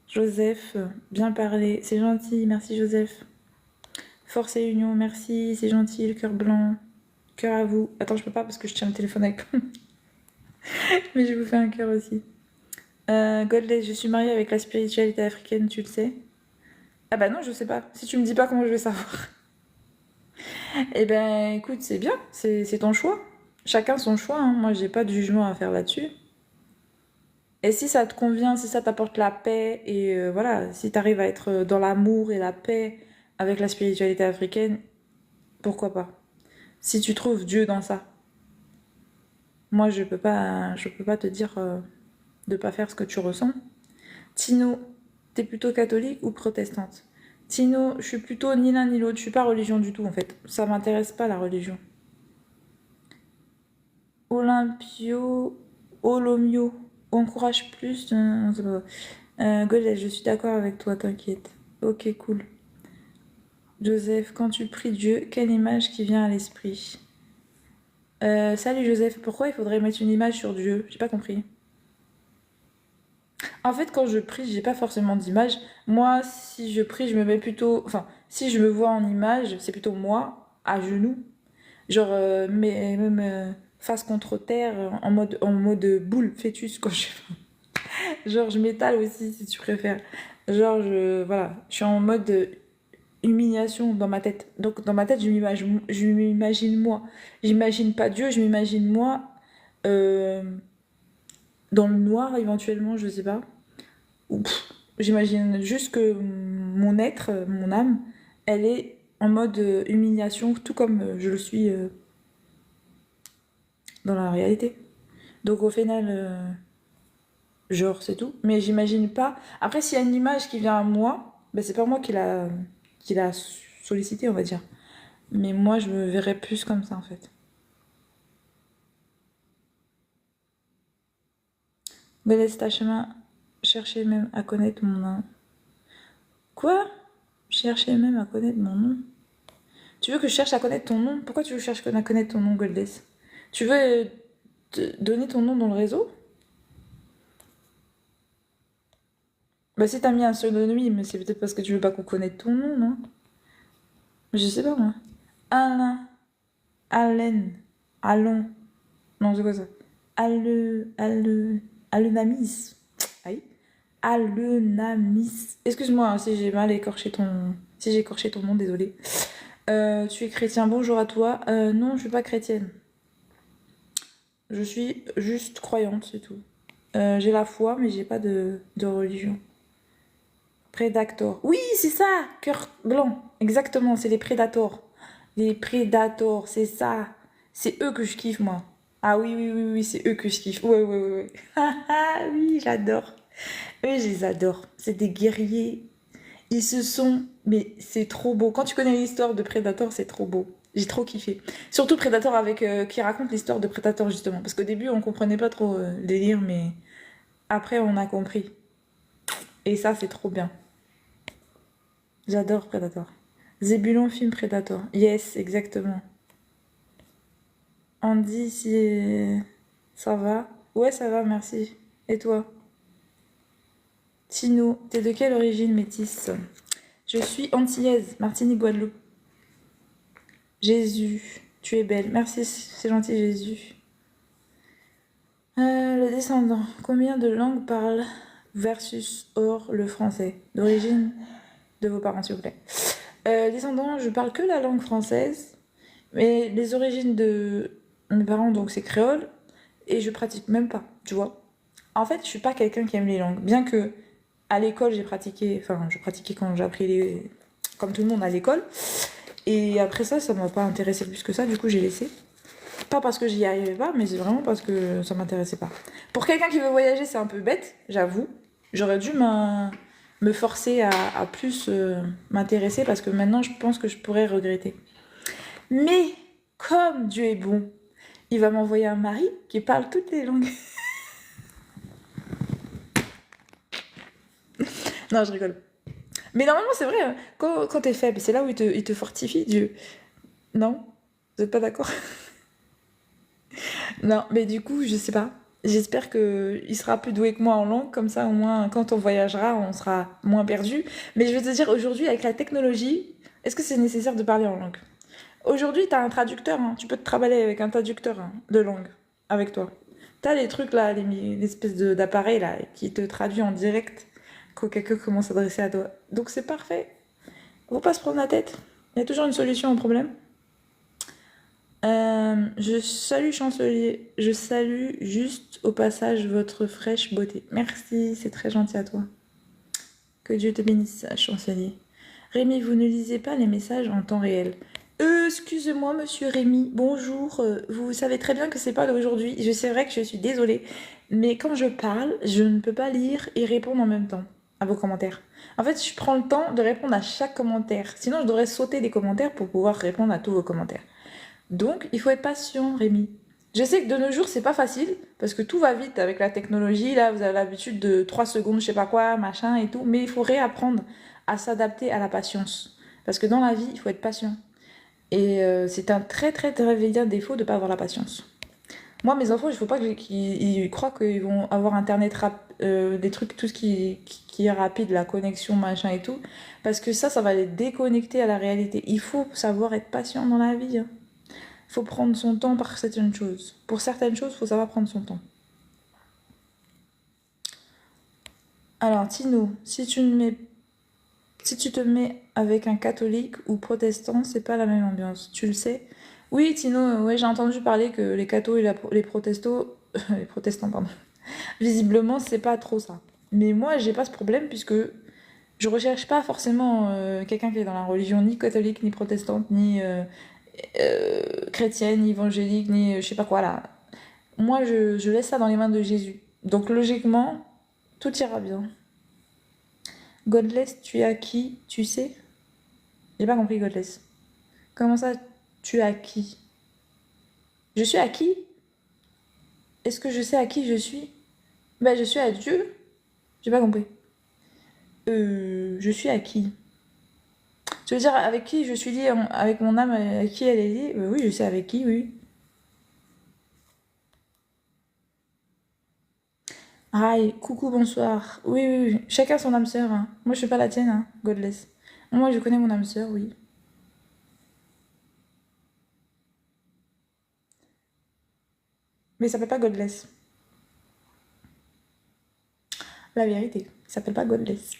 Joseph, bien parlé, c'est gentil, merci Joseph. Force et union, merci, c'est gentil, le cœur blanc. Cœur à vous. Attends, je peux pas parce que je tiens le téléphone avec moi. Mais je vous fais un cœur aussi. Godless, je suis mariée avec la spiritualité africaine, tu le sais? Ah bah non, je sais pas. Si tu me dis pas, comment je vais savoir? Eh ben écoute, c'est bien, c'est ton choix. Chacun son choix, hein. Moi j'ai pas de jugement à faire là-dessus. Et si ça te convient, si ça t'apporte la paix, et voilà, si t'arrives à être dans l'amour et la paix avec la spiritualité africaine, pourquoi pas? Si tu trouves Dieu dans ça. Moi je peux pas te dire de pas faire ce que tu ressens. Tino, t'es plutôt catholique ou protestante? Tino, je suis plutôt ni l'un ni l'autre, je suis pas religion du tout en fait. Ça m'intéresse pas la religion. Olympio, Olomio, encourage plus. Golès, je suis d'accord avec toi, t'inquiète. Ok, cool. Joseph, quand tu pries Dieu, quelle image qui vient à l'esprit? Salut Joseph, pourquoi il faudrait mettre une image sur Dieu? J'ai pas compris. En fait, quand je prie, j'ai pas forcément d'image. Moi, si je prie, je me mets plutôt. Enfin, si je me vois en image, c'est plutôt moi, à genoux. Genre, même face contre terre, en mode boule, fœtus, quand je. Genre, je m'étale aussi, si tu préfères. Genre, voilà, je suis en mode humiliation dans ma tête. Donc, dans ma tête, je m'imagine moi. J'imagine pas Dieu, je m'imagine moi euh, dans le noir, éventuellement, je sais pas. J'imagine juste que mon être, mon âme, elle est en mode humiliation, tout comme je le suis dans la réalité. Donc au final, genre c'est tout. Mais j'imagine pas. Après, s'il y a une image qui vient à moi, ben, c'est pas moi qui l'a sollicité, on va dire. Mais moi, je me verrais plus comme ça en fait. Laisse ta chemin, chercher même à connaître mon nom. Quoi? Chercher même à connaître mon nom? Tu veux que je cherche à connaître ton nom? Pourquoi tu veux chercher à connaître ton nom, Goldess? Tu veux te donner ton nom dans le réseau? Bah si t'as mis un pseudonyme, c'est peut-être parce que tu veux pas qu'on connaisse ton nom, non? Je sais pas moi. Alain, Allen, Allon. Non, c'est quoi ça? Alenamis. Aïe. Alenamis. Excuse-moi hein, si j'ai mal écorché ton... Si j'ai écorché ton nom, désolé. Tu es chrétien, bonjour à toi. Non, je suis pas chrétienne. Je suis juste croyante, c'est tout. J'ai la foi, mais j'ai pas de religion. Predator. Oui, c'est ça, cœur blanc. Exactement, c'est les Predators. Les Predators, c'est ça. C'est eux que je kiffe, moi. Ah oui, oui, oui, oui, c'est eux que je kiffe. Ouais, ouais, ouais, ouais. Ah oui, j'adore. Eux, je les adore. C'est des guerriers. Ils se sont... Mais c'est trop beau. Quand tu connais l'histoire de Predator, c'est trop beau. J'ai trop kiffé. Surtout Predator avec... qui raconte l'histoire de Predator, justement. Parce qu'au début, on comprenait pas trop le délire, mais après, on a compris. Et ça, c'est trop bien. J'adore Predator. Zébulon film Predator. Yes, exactement. Andy, si... Ça va? Ouais, ça va, merci. Et toi? Tino, t'es de quelle origine métisse? Je suis antillaise, Martinique, Guadeloupe. Jésus, tu es belle. Merci, c'est gentil, Jésus. Le descendant, combien de langues parle versus hors le français? D'origine de vos parents, s'il vous plaît. Descendant, je parle que la langue française, mais les origines de mes parents, donc c'est créole, et je pratique même pas, tu vois. En fait, je suis pas quelqu'un qui aime les langues, bien que à l'école j'ai pratiqué, enfin je pratiquais quand j'ai appris les, comme tout le monde à l'école, et après ça m'a pas intéressé plus que ça, du coup j'ai laissé. Pas parce que j'y arrivais pas, mais c'est vraiment parce que ça m'intéressait pas. Pour quelqu'un qui veut voyager, c'est un peu bête, j'avoue. J'aurais dû me forcer à plus m'intéresser parce que maintenant je pense que je pourrais regretter. Mais comme Dieu est bon, il va m'envoyer un mari qui parle toutes les langues. Non, je rigole. Mais normalement, c'est vrai, hein, quand t'es faible, c'est là où il te fortifie, Dieu. Non? Vous êtes pas d'accord? Non, mais du coup, je sais pas. J'espère qu'il sera plus doué que moi en langue, comme ça au moins quand on voyagera, on sera moins perdu. Mais je veux te dire, aujourd'hui, avec la technologie, est-ce que c'est nécessaire de parler en langue? Aujourd'hui, t'as un traducteur, hein. Tu peux te travailler avec un traducteur hein, de langue avec toi. T'as les trucs là, l'espèce d'appareil là, qui te traduit en direct quand quelqu'un commence à s'adresser à toi. Donc c'est parfait. Faut pas se prendre la tête. Il y a toujours une solution au problème. Je salue chancelier. Je salue juste au passage votre fraîche beauté. Merci, c'est très gentil à toi. Que Dieu te bénisse, chancelier. Rémi, vous ne lisez pas les messages en temps réel. Excusez-moi, monsieur Rémi. Bonjour. Vous savez très bien que c'est pas d'aujourd'hui. Je sais vrai que je suis désolée, mais quand je parle, je ne peux pas lire et répondre en même temps à vos commentaires. En fait, je prends le temps de répondre à chaque commentaire. Sinon, je devrais sauter des commentaires pour pouvoir répondre à tous vos commentaires. Donc, il faut être patient, Rémi. Je sais que de nos jours, c'est pas facile, parce que tout va vite avec la technologie. Là, vous avez l'habitude de 3 secondes, je sais pas quoi, machin et tout. Mais il faut réapprendre à s'adapter à la patience. Parce que dans la vie, il faut être patient. Et c'est un très, très, très vilain défaut de ne pas avoir la patience. Moi, mes enfants, il faut pas qu'ils croient qu'ils vont avoir Internet, des trucs, tout ce qui est rapide, la connexion, machin et tout. Parce que ça va les déconnecter à la réalité. Il faut savoir être patient dans la vie, hein. Faut prendre son temps par certaines choses. Pour certaines choses, faut savoir prendre son temps. Alors, Tino, si tu te mets avec un catholique ou protestant, c'est pas la même ambiance. Tu le sais? Oui, Tino, ouais, j'ai entendu parler que les cathos et les protestos, les protestants, pardon. Visiblement, c'est pas trop ça. Mais moi, j'ai pas ce problème puisque je recherche pas forcément quelqu'un qui est dans la religion ni catholique, ni protestante, ni chrétienne, ni évangélique, ni je sais pas quoi là. Moi, je laisse ça dans les mains de Jésus. Donc logiquement, tout ira bien. Godless, tu es à qui? Tu sais? J'ai pas compris, Godless. Comment ça, tu es à qui? Je suis à qui? Est-ce que je sais à qui je suis? Ben, je suis à Dieu. J'ai pas compris. Je suis à qui? Tu veux dire avec qui je suis liée, avec mon âme, à qui elle est liée? Oui, je sais avec qui, oui. Aïe, coucou, bonsoir. Oui, oui, oui. Chacun son âme sœur, hein. Moi, je suis pas la tienne, hein, Godless. Moi, je connais mon âme sœur, oui. Mais il s'appelle pas Godless. La vérité, il s'appelle pas Godless.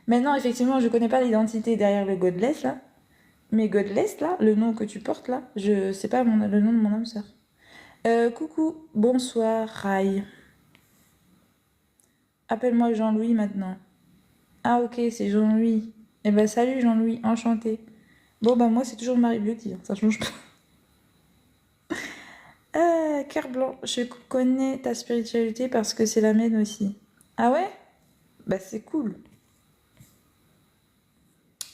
Maintenant, effectivement, je connais pas l'identité derrière le Godless, là. Mais Godless, là, le nom que tu portes, là, je sais pas le nom de mon âme sœur. Coucou, bonsoir, Rai. Appelle-moi Jean-Louis maintenant. Ah ok, c'est Jean-Louis. Eh ben salut Jean-Louis, enchanté. Bon bah moi c'est toujours Marie Beauty, hein, ça change pas. Cœur blanc, je connais ta spiritualité parce que c'est la mienne aussi. Ah ouais? Bah c'est cool.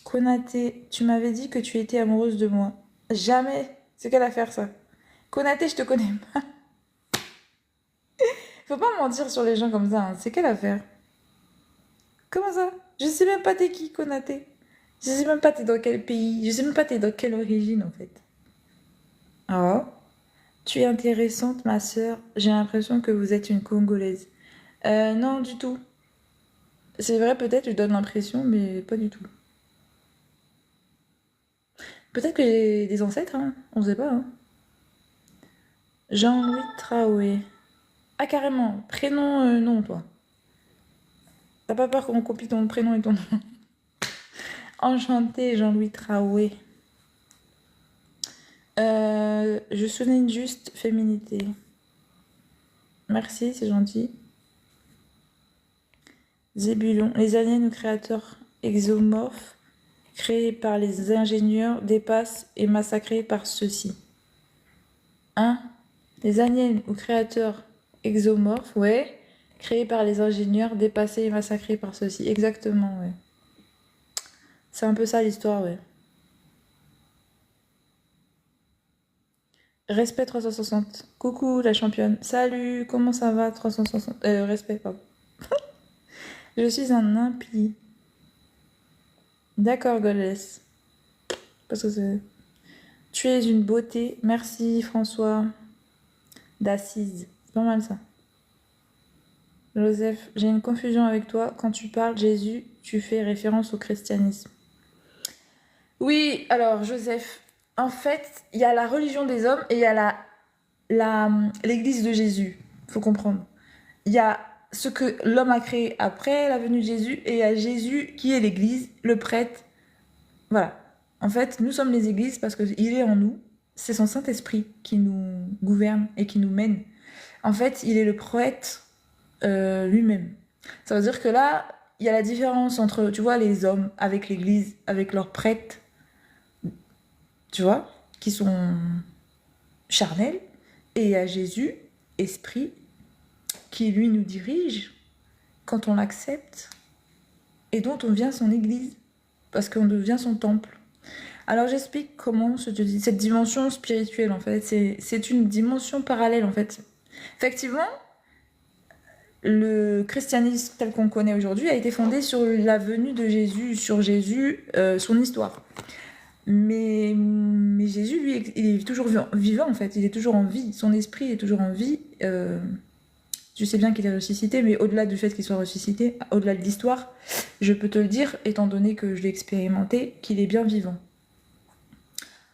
Konaté, tu m'avais dit que tu étais amoureuse de moi. Jamais. C'est quelle affaire ça? Konaté, je te connais pas. Faut pas mentir sur les gens comme ça, hein. C'est quelle affaire? Comment ça? Je sais même pas t'es qui, Konaté. Je sais même pas t'es dans quel pays. Je sais même pas t'es dans quelle origine en fait. Oh. Tu es intéressante, ma sœur. J'ai l'impression que vous êtes une Congolaise. Non, du tout. C'est vrai, peut-être, je donne l'impression, mais pas du tout. Peut-être que j'ai des ancêtres, hein. On sait pas, hein. Jean-Louis Traoré. Ah, carrément. Prénom, non, toi. T'as pas peur qu'on copie ton prénom et ton nom? Enchanté, Jean-Louis Traoré. Je souligne juste féminité. Merci, c'est gentil. Zébulon. Les aliens ou créateurs exomorphes créés par les ingénieurs dépassent et massacrés par ceux-ci. Hein? Les aliens ou créateurs exomorphes, ouais, créés par les ingénieurs dépassés et massacrés par ceux-ci. Exactement, ouais. C'est un peu ça l'histoire, ouais. Respect 360. Coucou la championne. Salut, comment ça va 360? Respect, pardon. Je suis un impie. D'accord, Goddess. Parce que c'est... Tu es une beauté. Merci, François. D'Assise. C'est pas mal ça. Joseph, j'ai une confusion avec toi. Quand tu parles Jésus, tu fais référence au christianisme. Oui, alors, Joseph, en fait, il y a la religion des hommes et il y a l'église de Jésus. Faut comprendre. Il y a ce que l'homme a créé après la venue de Jésus et il y a Jésus qui est l'église, le prêtre. Voilà. En fait, nous sommes les églises parce qu'il est en nous. C'est son Saint-Esprit qui nous gouverne et qui nous mène. En fait, il est le prêtre lui-même. Ça veut dire que là, il y a la différence entre, tu vois, les hommes avec l'église, avec leurs prêtres, tu vois, qui sont charnels, et il y a Jésus, esprit, qui lui nous dirige quand on l'accepte et dont on devient son église, parce qu'on devient son temple. Alors j'explique comment cette dimension spirituelle, en fait, c'est une dimension parallèle, en fait. Effectivement, le christianisme tel qu'on connaît aujourd'hui a été fondé sur la venue de Jésus, sur Jésus, son histoire. Mais Jésus, lui, il est toujours vivant en fait, il est toujours en vie, son esprit est toujours en vie. Tu sais bien qu'il est ressuscité, mais au-delà du fait qu'il soit ressuscité, au-delà de l'histoire, je peux te le dire, étant donné que je l'ai expérimenté, qu'il est bien vivant.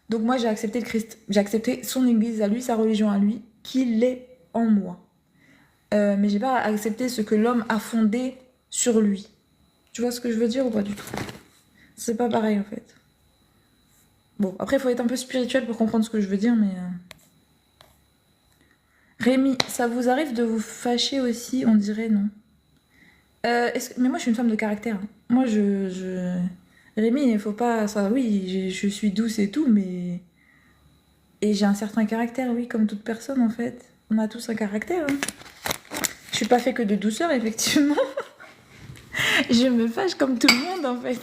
Donc moi j'ai accepté le Christ, j'ai accepté son église à lui, sa religion à lui, qu'il est en moi. Mais j'ai pas accepté ce que l'homme a fondé sur lui. Tu vois ce que je veux dire ou pas du tout? C'est pas pareil en fait. Bon, après il faut être un peu spirituel pour comprendre ce que je veux dire, mais... Rémi, ça vous arrive de vous fâcher aussi? On dirait non. Mais moi je suis une femme de caractère, hein. Moi Rémi, il faut pas... Ça, oui, je suis douce et tout, mais... Et j'ai un certain caractère, oui, comme toute personne en fait. On a tous un caractère, hein. Je suis pas fait que de douceur, effectivement. Je me fâche comme tout le monde, en fait.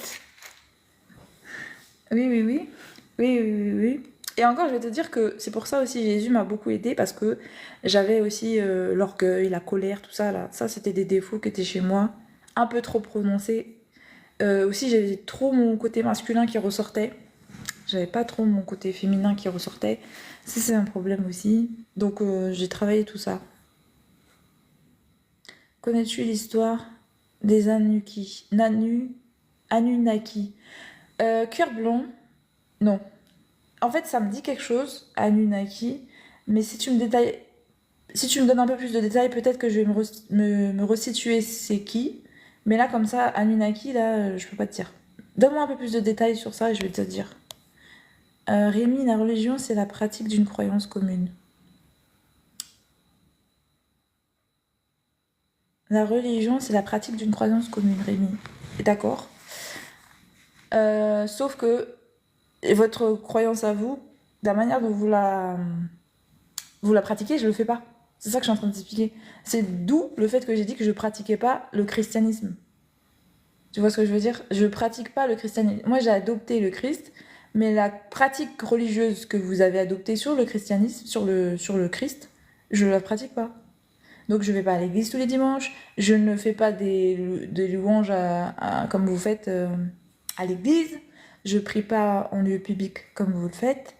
Oui, oui, oui. Oui, oui, oui, oui. Et encore, je vais te dire que c'est pour ça aussi Jésus m'a beaucoup aidée parce que j'avais aussi l'orgueil, la colère, tout ça là. Ça, c'était des défauts qui étaient chez moi, un peu trop prononcés. Aussi, j'avais trop mon côté masculin qui ressortait. J'avais pas trop mon côté féminin qui ressortait. Ça, c'est un problème aussi. Donc, j'ai travaillé tout ça. Connais-tu l'histoire des Anunnaki? Cœur blanc? Non. En fait, ça me dit quelque chose, Anunnaki, mais si tu me donnes un peu plus de détails, peut-être que je vais me resituer c'est qui. Mais là, comme ça, Anunnaki, là, je peux pas te dire. Donne-moi un peu plus de détails sur ça et je vais te dire. Rémi, la religion, c'est la pratique d'une croyance commune. La religion, c'est la pratique d'une croyance commune, Rémi. d'accord. Sauf que votre croyance à vous, la manière dont vous la pratiquez, je le fais pas. C'est ça que je suis en train de t'expliquer. C'est d'où le fait que j'ai dit que je pratiquais pas le christianisme. Tu vois ce que je veux dire? Je pratique pas le christianisme. Moi, j'ai adopté le Christ, mais la pratique religieuse que vous avez adoptée sur le christianisme, sur le Christ, je la pratique pas. Donc, je vais pas à l'église tous les dimanches. Je ne fais pas des louanges comme vous faites à l'église. Je prie pas en lieu public comme vous le faites.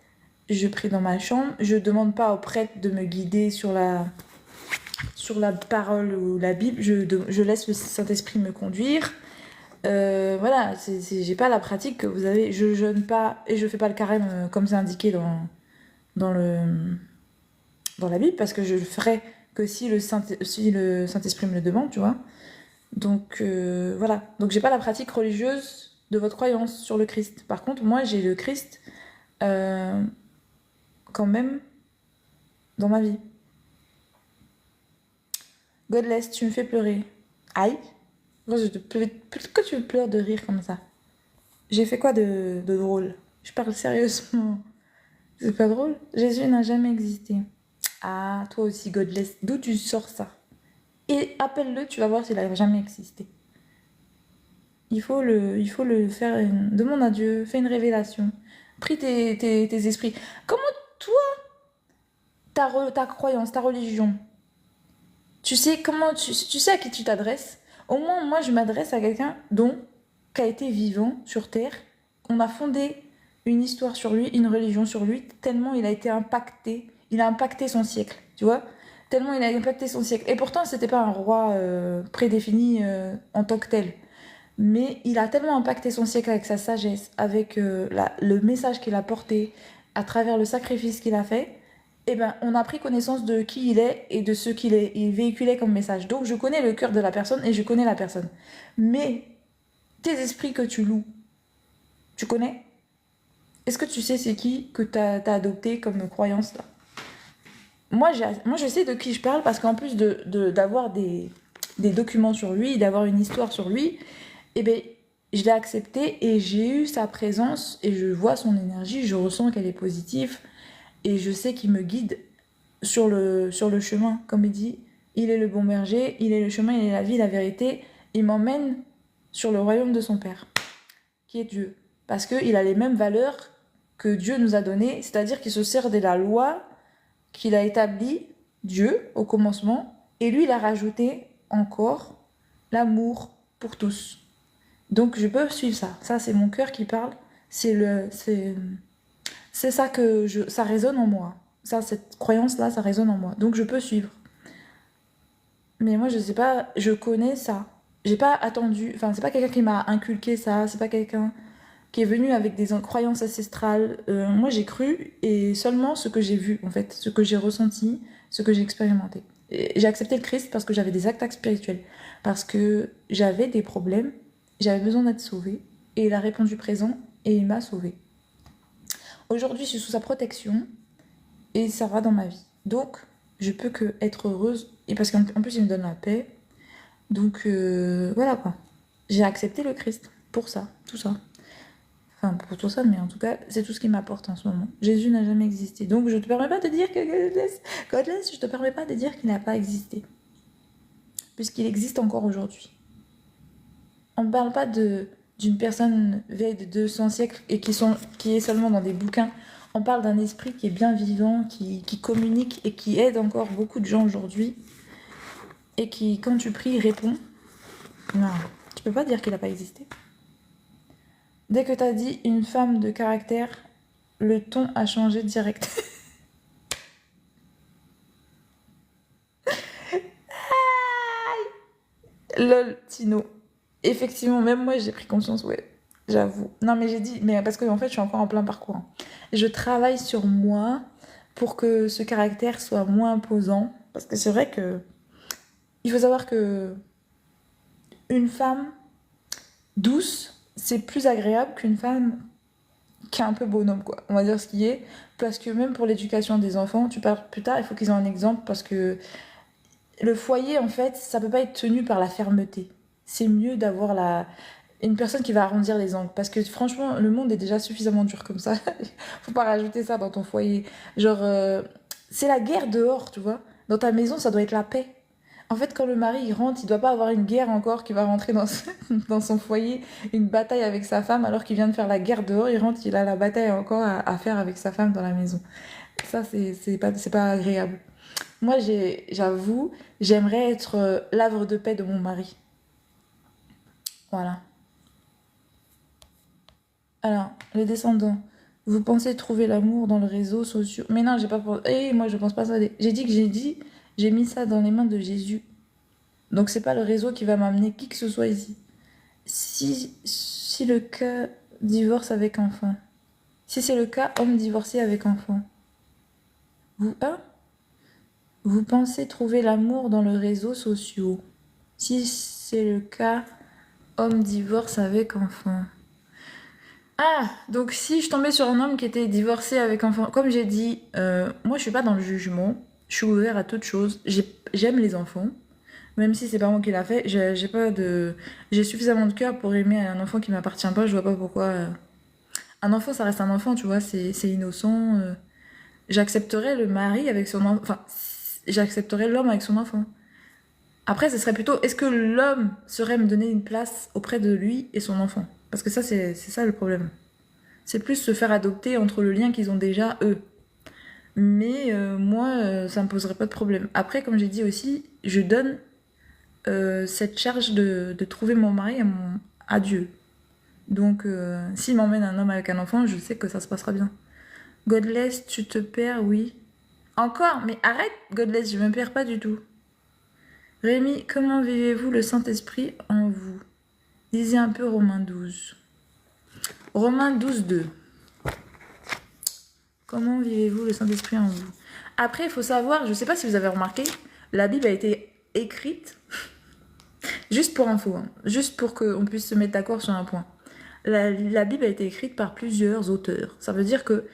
Je prie dans ma chambre. Je demande pas au prêtre de me guider sur la parole ou la Bible. Je laisse le Saint-Esprit me conduire. Voilà, j'ai pas la pratique que vous avez. Je jeûne pas et je fais pas le carême comme c'est indiqué dans, dans la Bible parce que je le ferai que si si le Saint-Esprit me le demande, tu vois. Donc voilà. Donc j'ai pas la pratique religieuse de votre croyance sur le Christ. Par contre, moi j'ai le Christ euh, quand même dans ma vie. Godless, tu me fais pleurer. Aïe. Pourquoi tu me pleures de rire comme ça? J'ai fait quoi de drôle? Je parle sérieusement. C'est pas drôle? Jésus n'a jamais existé. Ah, toi aussi, Godless. D'où tu sors ça? Et appelle-le, tu vas voir s'il a jamais existé. Il faut le faire. Demande à Dieu, fais une révélation. Prie tes esprits. Comment toi, ta croyance, ta religion, tu sais comment tu sais à qui tu t'adresses? Au moins, moi, je m'adresse à quelqu'un qui a été vivant sur Terre. On a fondé une histoire sur lui, une religion sur lui, tellement il a été impacté. Il a impacté son siècle, tu vois? Tellement il a impacté son siècle. Et pourtant, c'était pas un roi prédéfini en tant que tel. Mais il a tellement impacté son siècle avec sa sagesse, avec le message qu'il a porté, à travers le sacrifice qu'il a fait, eh ben, on a pris connaissance de qui il est et de ce il véhiculait comme message. Donc je connais le cœur de la personne et je connais la personne. Mais tes esprits que tu loues, tu connais? Est-ce que tu sais c'est qui que t'as adopté comme croyance là? Moi, je sais de qui je parle parce qu'en plus d'avoir des documents sur lui, d'avoir une histoire sur lui, eh ben, je l'ai accepté et j'ai eu sa présence et je vois son énergie, je ressens qu'elle est positive et je sais qu'il me guide sur le chemin. Comme il dit, il est le bon berger, il est le chemin, il est la vie, la vérité. Il m'emmène sur le royaume de son Père, qui est Dieu. Parce qu'il a les mêmes valeurs que Dieu nous a données, c'est-à-dire qu'il se sert de la loi qu'il a établie, Dieu, au commencement, et lui, il a rajouté encore l'amour pour tous. Donc je peux suivre ça. Ça, c'est mon cœur qui parle. C'est ça ça résonne en moi. Ça, cette croyance-là, ça résonne en moi. Donc je peux suivre. Mais moi, je sais pas, je connais ça. J'ai pas attendu, enfin, c'est pas quelqu'un qui m'a inculqué ça, c'est pas quelqu'un qui est venu avec des croyances ancestrales. Moi, j'ai cru et seulement ce que j'ai vu, en fait, ce que j'ai ressenti, ce que j'ai expérimenté. J'ai accepté le Christ parce que j'avais des actes spirituels, parce que j'avais des problèmes, j'avais besoin d'être sauvée, et il a répondu présent et il m'a sauvée. Aujourd'hui, je suis sous sa protection et ça va dans ma vie. Donc, je peux que être heureuse, et parce qu'en plus, il me donne la paix. Donc, voilà quoi. J'ai accepté le Christ pour ça, tout ça. Enfin, pour tout ça, mais en tout cas, c'est tout ce qui m'apporte en ce moment. Jésus n'a jamais existé. Donc, je ne te permets pas de dire que Godless, je te permets pas de dire qu'il n'a pas existé. Puisqu'il existe encore aujourd'hui. On ne parle pas d'une personne vieille de 200 siècles et qui est seulement dans des bouquins. On parle d'un esprit qui est bien vivant, qui communique et qui aide encore beaucoup de gens aujourd'hui. Et qui, quand tu pries, répond. Non, tu peux pas dire qu'il n'a pas existé. Dès que tu as dit une femme de caractère, le ton a changé direct. Lol, Tino. Effectivement, même moi j'ai pris conscience, ouais, j'avoue. Non, mais j'ai dit, mais parce que en fait je suis encore en plein parcours, hein. Je travaille sur moi pour que ce caractère soit moins imposant. Parce que c'est vrai que il faut savoir que une femme douce, c'est plus agréable qu'une femme qui est un peu bonhomme, quoi. On va dire ce qui est. Parce que même pour l'éducation des enfants, tu parles plus tard, il faut qu'ils aient un exemple parce que le foyer, en fait, ça peut pas être tenu par la fermeté. C'est mieux d'avoir une personne qui va arrondir les angles. Parce que franchement, le monde est déjà suffisamment dur comme ça. Faut pas rajouter ça dans ton foyer. Genre, c'est la guerre dehors, tu vois. Dans ta maison, ça doit être la paix. En fait, quand le mari il rentre, il doit pas avoir une guerre encore qui va rentrer dans, dans son foyer, une bataille avec sa femme, alors qu'il vient de faire la guerre dehors, il rentre, il a la bataille encore à faire avec sa femme dans la maison. Ça, c'est pas agréable. Moi, j'avoue, j'aimerais être l'havre de paix de mon mari. Voilà. Alors, les descendants, vous pensez trouver l'amour dans le réseau social? Mais non, j'ai pas pensé. Moi, je pense pas ça. J'ai dit que j'ai mis ça dans les mains de Jésus. Donc, c'est pas le réseau qui va m'amener qui que ce soit ici. Si le cas divorce avec enfant. Si c'est le cas, homme divorcé avec enfant. Hein? Vous pensez trouver l'amour dans le réseau social. Si c'est le cas, homme divorce avec enfant. Ah, donc si je tombais sur un homme qui était divorcé avec enfant, comme j'ai dit, moi je suis pas dans le jugement, je suis ouvert à toute chose. J'aime les enfants, même si c'est pas moi qui l'a fait. J'ai pas de, j'ai suffisamment de cœur pour aimer un enfant qui m'appartient pas. Je vois pas pourquoi. Un enfant, ça reste un enfant, tu vois, c'est innocent. J'accepterais le mari avec son enfant, enfin, j'accepterais l'homme avec son enfant. Après, ce serait plutôt, est-ce que l'homme saurait me donner une place auprès de lui et son enfant? Parce que ça, c'est ça le problème. C'est plus se faire adopter entre le lien qu'ils ont déjà, eux. Mais moi, ça me poserait pas de problème. Après, comme j'ai dit aussi, je donne cette charge de trouver mon mari à Dieu. Donc, s'il m'emmène un homme avec un enfant, je sais que ça se passera bien. Godless, tu te perds, oui. Encore, mais arrête, Godless, je me perds pas du tout. Rémi, comment vivez-vous le Saint-Esprit en vous? Lisez un peu Romains 12. Romains 12, 2. Comment vivez-vous le Saint-Esprit en vous? Après, il faut savoir, je ne sais pas si vous avez remarqué, la Bible a été écrite, juste pour info, hein, juste pour qu'on puisse se mettre d'accord sur un point. La Bible a été écrite par plusieurs auteurs. Ça veut dire que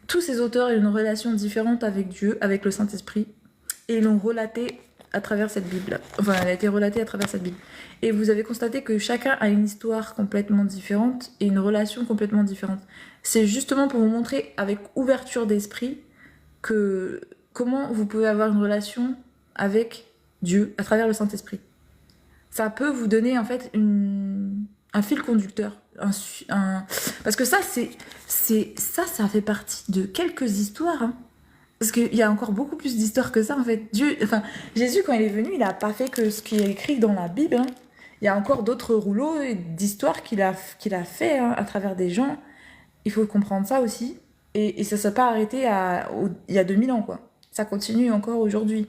tous ces auteurs ont une relation différente avec Dieu, avec le Saint-Esprit, et ils l'ont relaté à travers cette Bible. Enfin, elle a été relatée à travers cette Bible. Et vous avez constaté que chacun a une histoire complètement différente et une relation complètement différente. C'est justement pour vous montrer avec ouverture d'esprit que comment vous pouvez avoir une relation avec Dieu à travers le Saint-Esprit. Ça peut vous donner en fait un fil conducteur. Parce que ça fait partie de quelques histoires. Hein. Parce qu'il y a encore beaucoup plus d'histoires que ça, en fait. Jésus, quand il est venu, il n'a pas fait que ce qui est écrit dans la Bible. Hein. Il y a encore d'autres rouleaux d'histoires qu'il a fait hein, à travers des gens. Il faut comprendre ça aussi. Et ça ne s'est pas arrêté il y a 2000 ans, quoi. Ça continue encore aujourd'hui.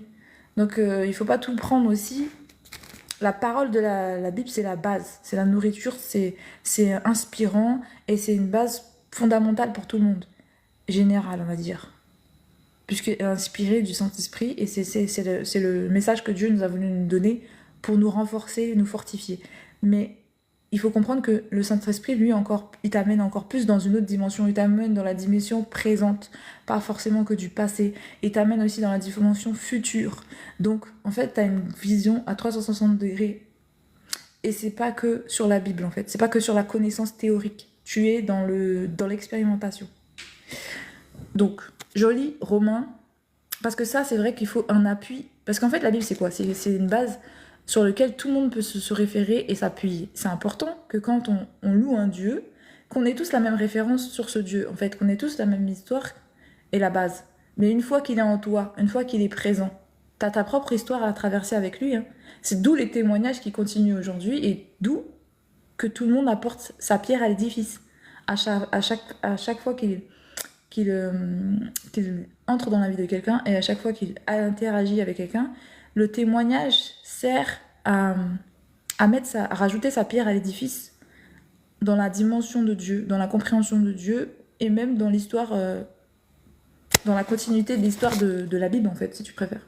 Donc, il ne faut pas tout prendre aussi. La parole de la Bible, c'est la base. C'est la nourriture, c'est inspirant. Et c'est une base fondamentale pour tout le monde. Générale, on va dire. Puisqu'elle est inspirée du Saint-Esprit, et c'est le message que Dieu nous a voulu nous donner pour nous renforcer, nous fortifier. Mais il faut comprendre que le Saint-Esprit, lui, il t'amène encore plus dans une autre dimension, il t'amène dans la dimension présente, pas forcément que du passé, et t'amène aussi dans la dimension future. Donc, en fait, t'as une vision à 360 degrés, et c'est pas que sur la Bible, en fait, c'est pas que sur la connaissance théorique, tu es dans l'expérimentation. Donc, je lis Romains, parce que ça, c'est vrai qu'il faut un appui. Parce qu'en fait, la Bible, c'est quoi? C'est une base sur laquelle tout le monde peut se référer et s'appuyer. C'est important que quand on loue un Dieu, qu'on ait tous la même référence sur ce Dieu. En fait, qu'on ait tous la même histoire et la base. Mais une fois qu'il est en toi, une fois qu'il est présent, t'as ta propre histoire à traverser avec lui. Hein. C'est d'où les témoignages qui continuent aujourd'hui et d'où que tout le monde apporte sa pierre à l'édifice. À chaque fois qu'il entre dans la vie de quelqu'un et à chaque fois qu'il interagit avec quelqu'un, le témoignage sert à rajouter sa pierre à l'édifice dans la dimension de Dieu, dans la compréhension de Dieu et même dans l'histoire, dans la continuité de l'histoire de la Bible en fait, si tu préfères.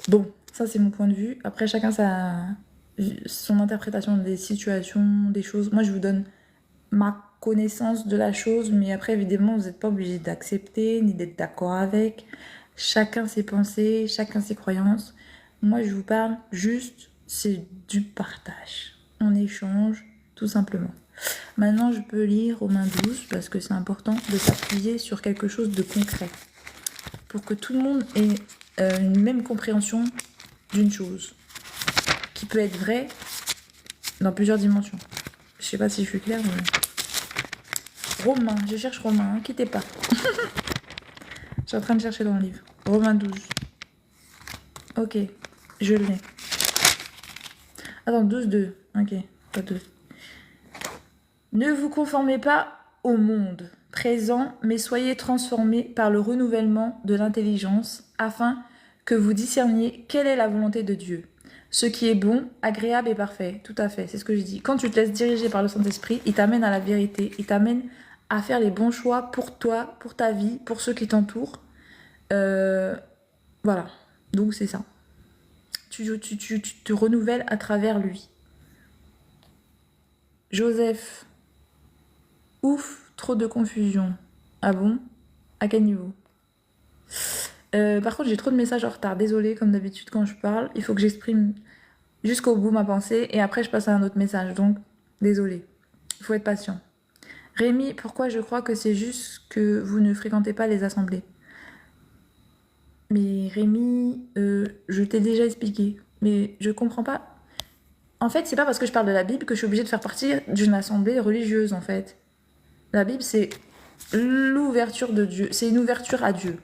Bon, ça c'est mon point de vue. Après, chacun son interprétation des situations, des choses. Moi, je vous donne ma connaissance de la chose, mais après, évidemment, vous n'êtes pas obligé d'accepter ni d'être d'accord avec. Chacun ses pensées, chacun ses croyances. Moi, je vous parle juste, c'est du partage. on échange, tout simplement. Maintenant, je peux lire Romains 12 parce que c'est important de s'appuyer sur quelque chose de concret pour que tout le monde ait une même compréhension d'une chose qui peut être vraie dans plusieurs dimensions. Je sais pas si je suis claire, mais... Romains, je cherche Romains, hein, quittez pas. Je suis en train de chercher dans le livre. Romains 12. Ok, je l'ai. Attends, 12-2. Ok, pas 12. Ne vous conformez pas au monde présent, mais soyez transformés par le renouvellement de l'intelligence, afin que vous discerniez quelle est la volonté de Dieu. Ce qui est bon, agréable et parfait. Tout à fait, c'est ce que je dis. Quand tu te laisses diriger par le Saint-Esprit, il t'amène à la vérité, il t'amène à faire les bons choix pour toi, pour ta vie, pour ceux qui t'entourent. Voilà, donc c'est ça. Tu te renouvelles à travers lui. Joseph, ouf, trop de confusion. Ah bon? À quel niveau? Par contre, j'ai trop de messages en retard. Désolée, comme d'habitude, quand je parle, il faut que j'exprime jusqu'au bout ma pensée et après je passe à un autre message. Donc, désolée. Il faut être patient. Rémi, pourquoi je crois que c'est juste que vous ne fréquentez pas les assemblées? Mais Rémi, je t'ai déjà expliqué. Mais je comprends pas. En fait, c'est pas parce que je parle de la Bible que je suis obligée de faire partie d'une assemblée religieuse, en fait. La Bible, c'est l'ouverture de Dieu. C'est une ouverture à Dieu.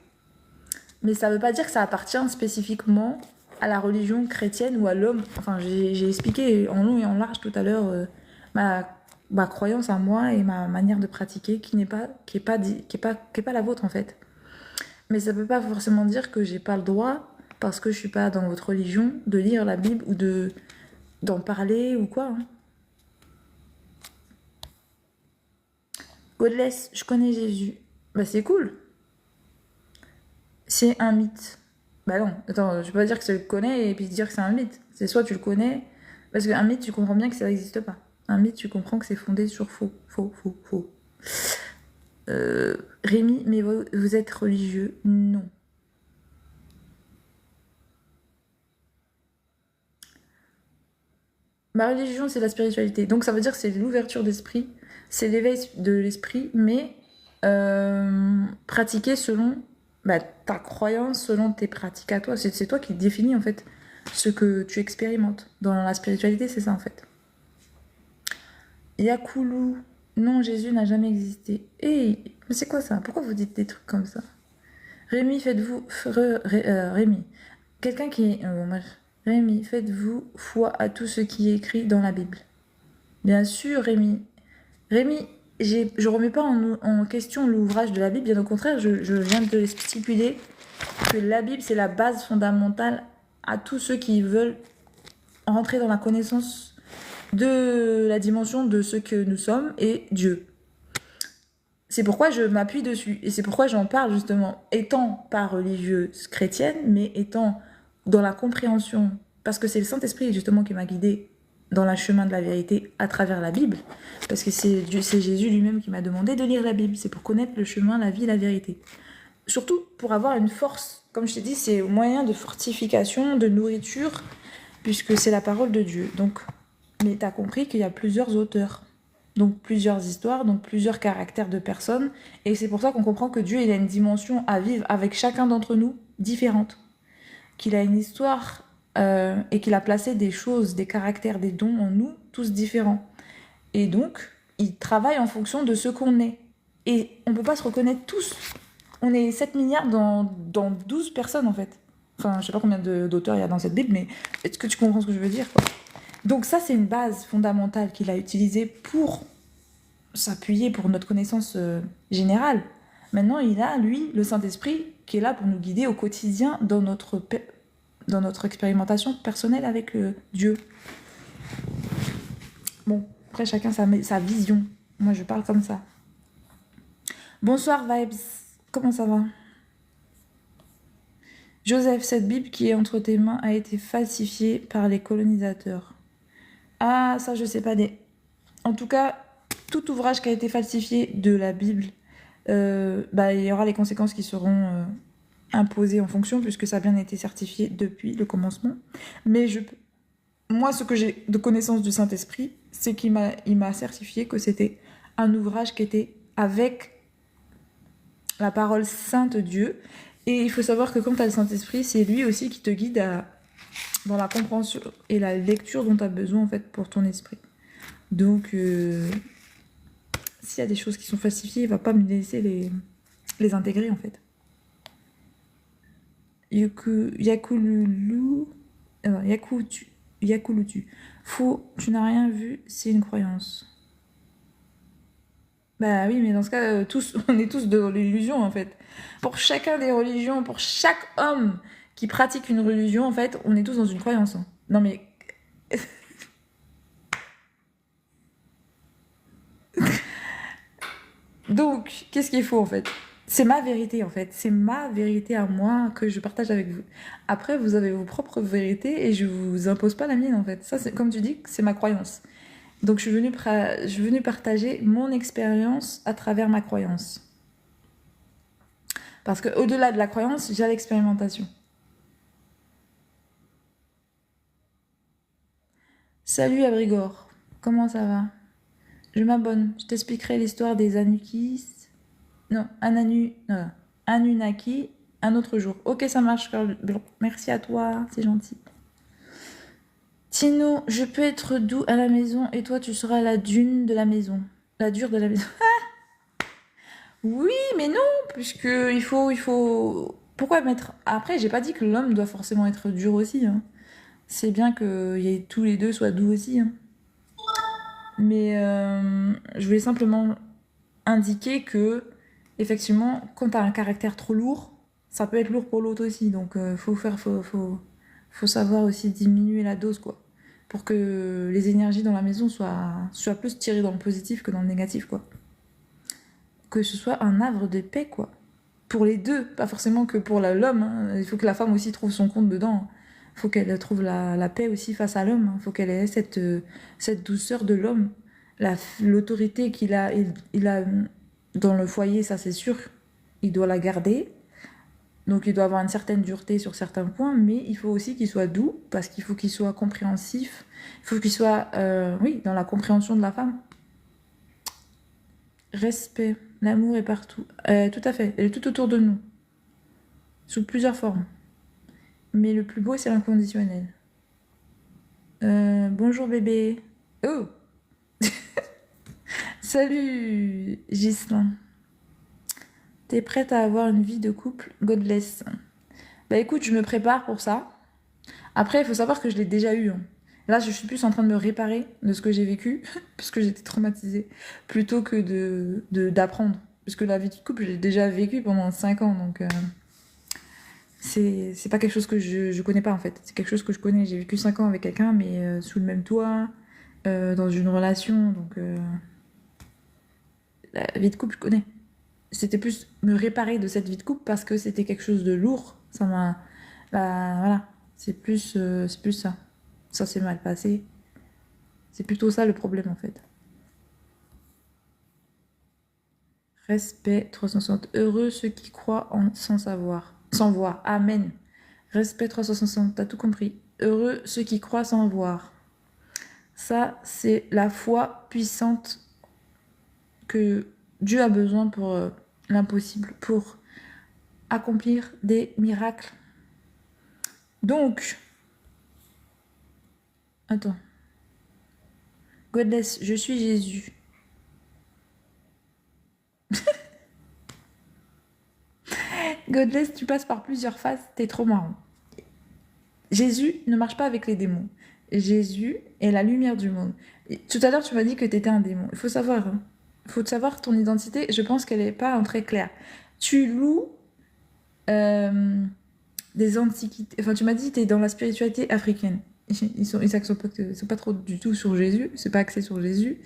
Mais ça veut pas dire que ça appartient spécifiquement à la religion chrétienne ou à l'homme. Enfin, j'ai expliqué en long et en large tout à l'heure ma croyance à moi et ma manière de pratiquer qui est pas la vôtre, en fait. Mais ça peut pas forcément dire que j'ai pas le droit, parce que je suis pas dans votre religion, de lire la Bible ou d'en parler ou quoi. Hein. Godless, je connais Jésus. Bah c'est cool. C'est un mythe. Bah non, attends, je peux pas dire que je le connais et puis dire que c'est un mythe. C'est soit tu le connais, parce qu'un mythe, tu comprends bien que ça n'existe pas. Un mythe, tu comprends que c'est fondé sur faux. Faux. Rémi, mais vous êtes religieux? Non. Ma religion, c'est la spiritualité. Donc ça veut dire que c'est l'ouverture d'esprit, c'est l'éveil de l'esprit, mais pratiqué selon ta croyance, selon tes pratiques à toi. C'est toi qui définis en fait ce que tu expérimentes. Dans la spiritualité, c'est ça en fait. Yakoulou, non, Jésus n'a jamais existé. Hey, mais c'est quoi ça? Pourquoi vous dites des trucs comme ça? Rémi, faites-vous... Rémi, quelqu'un qui... Rémi, faites-vous foi à tout ce qui est écrit dans la Bible. Bien sûr, Rémi. Rémi, je remets pas en question l'ouvrage de la Bible, bien au contraire, je viens de stipuler que la Bible, c'est la base fondamentale à tous ceux qui veulent rentrer dans la connaissance de la dimension de ce que nous sommes et Dieu. C'est pourquoi je m'appuie dessus, et c'est pourquoi j'en parle justement, étant pas religieuse chrétienne, mais étant dans la compréhension, parce que c'est le Saint-Esprit justement qui m'a guidée dans le chemin de la vérité à travers la Bible, parce que c'est Jésus lui-même qui m'a demandé de lire la Bible, c'est pour connaître le chemin, la vie, la vérité. Surtout pour avoir une force, comme je t'ai dit, c'est un moyen de fortification, de nourriture, puisque c'est la parole de Dieu. Donc, mais tu as compris qu'il y a plusieurs auteurs, donc plusieurs histoires, donc plusieurs caractères de personnes, et c'est pour ça qu'on comprend que Dieu il a une dimension à vivre avec chacun d'entre nous différente, qu'il a une histoire et qu'il a placé des choses, des caractères, des dons en nous, tous différents. Et donc, il travaille en fonction de ce qu'on est. Et on ne peut pas se reconnaître tous. On est 7 milliards dans 12 personnes, en fait. Enfin, je sais pas combien d'auteurs il y a dans cette Bible, mais est-ce que tu comprends ce que je veux dire, quoi? Donc ça, c'est une base fondamentale qu'il a utilisée pour s'appuyer pour notre connaissance générale. Maintenant, il a, lui, le Saint-Esprit, qui est là pour nous guider au quotidien dans notre expérimentation personnelle avec Dieu. Bon, après, chacun sa vision. Moi, je parle comme ça. Bonsoir, Vibes. Comment ça va? Joseph, cette Bible qui est entre tes mains a été falsifiée par les colonisateurs. Ah, ça, je sais pas. En tout cas, tout ouvrage qui a été falsifié de la Bible, il y aura les conséquences qui seront imposées en fonction, puisque ça a bien été certifié depuis le commencement. Mais moi, ce que j'ai de connaissance du Saint-Esprit, c'est qu'il m'a certifié que c'était un ouvrage qui était avec la parole sainte de Dieu. Et il faut savoir que quand tu as le Saint-Esprit, c'est lui aussi qui te guide dans la compréhension et la lecture dont tu as besoin en fait pour ton esprit. Donc, s'il y a des choses qui sont falsifiées, il va pas me laisser les intégrer en fait. Yakululu, Yakulutu. Faux, tu n'as rien vu, c'est une croyance. Bah oui, mais dans ce cas, on est tous de l'illusion en fait. Pour chacun des religions, pour chaque homme qui pratique une religion, en fait, on est tous dans une croyance. Hein. Non mais. Donc, qu'est-ce qu'il faut en fait? C'est ma vérité en fait. C'est ma vérité à moi que je partage avec vous. Après, vous avez vos propres vérités et je vous impose pas la mienne en fait. Ça, c'est comme tu dis, c'est ma croyance. Donc, je suis venue partager mon expérience à travers ma croyance. Parce que au-delà de la croyance, j'ai l'expérimentation. Salut Abrigor, comment ça va? Je m'abonne, je t'expliquerai l'histoire des Anukis. Non, non, Anunnaki un autre jour. Ok, ça marche, Carl Blanc. Merci à toi, c'est gentil. Tino, je peux être doux à la maison et toi tu seras la dune de la maison. La dure de la maison. Oui, mais non, puisque il faut. Pourquoi mettre. Après, j'ai pas dit que l'homme doit forcément être dur aussi. Hein. C'est bien que tous les deux soient doux aussi. Hein. Mais je voulais simplement indiquer que, effectivement, quand t'as un caractère trop lourd, ça peut être lourd pour l'autre aussi. Donc, faut savoir aussi diminuer la dose, quoi. Pour que les énergies dans la maison soient plus tirées dans le positif que dans le négatif, quoi. Que ce soit un havre de paix, quoi. Pour les deux, pas forcément que pour l'homme. Hein. Il faut que la femme aussi trouve son compte dedans. Il faut qu'elle trouve la paix aussi face à l'homme. Il faut qu'elle ait cette douceur de l'homme. L'autorité il a dans le foyer, ça c'est sûr. Il doit la garder. Donc il doit avoir une certaine dureté sur certains points, mais il faut aussi qu'il soit doux, parce qu'il faut qu'il soit compréhensif. Il faut qu'il soit, oui, dans la compréhension de la femme. Respect. L'amour est partout. Tout à fait. Elle est tout autour de nous. Sous plusieurs formes. Mais le plus beau, c'est l'inconditionnel. Bonjour bébé. Oh. Salut Ghislain. T'es prête à avoir une vie de couple godless? Bah écoute, je me prépare pour ça. Après, il faut savoir que je l'ai déjà eu. Hein. Là, je suis plus en train de me réparer de ce que j'ai vécu, parce que j'étais traumatisée, plutôt que d'apprendre. Parce que la vie de couple, j'ai déjà vécu pendant 5 ans, donc c'est pas quelque chose que je connais pas en fait. C'est quelque chose que je connais. J'ai vécu 5 ans avec quelqu'un, mais sous le même toit, dans une relation, donc la vie de couple, je connais. C'était plus me réparer de cette vie de couple parce que c'était quelque chose de lourd. Ça m'a. Voilà. C'est plus ça. Ça s'est mal passé. C'est plutôt ça le problème en fait. Respect 360. Heureux ceux qui croient sans savoir. Sans voir. Amen. Respect 360. T'as tout compris. Heureux ceux qui croient sans voir. Ça, c'est la foi puissante que Dieu a besoin pour l'impossible, pour accomplir des miracles. Donc, attends. Godless, je suis Jésus. Godless, tu passes par plusieurs phases, t'es trop marrant. Jésus ne marche pas avec les démons. Jésus est la lumière du monde. Et tout à l'heure, tu m'as dit que t'étais un démon. Il faut savoir, hein. Il faut savoir ton identité. Je pense qu'elle n'est pas très claire. Tu loues des antiquités. Enfin, tu m'as dit que t'es dans la spiritualité africaine. Ils sont pas trop du tout sur Jésus. C'est pas axé sur Jésus.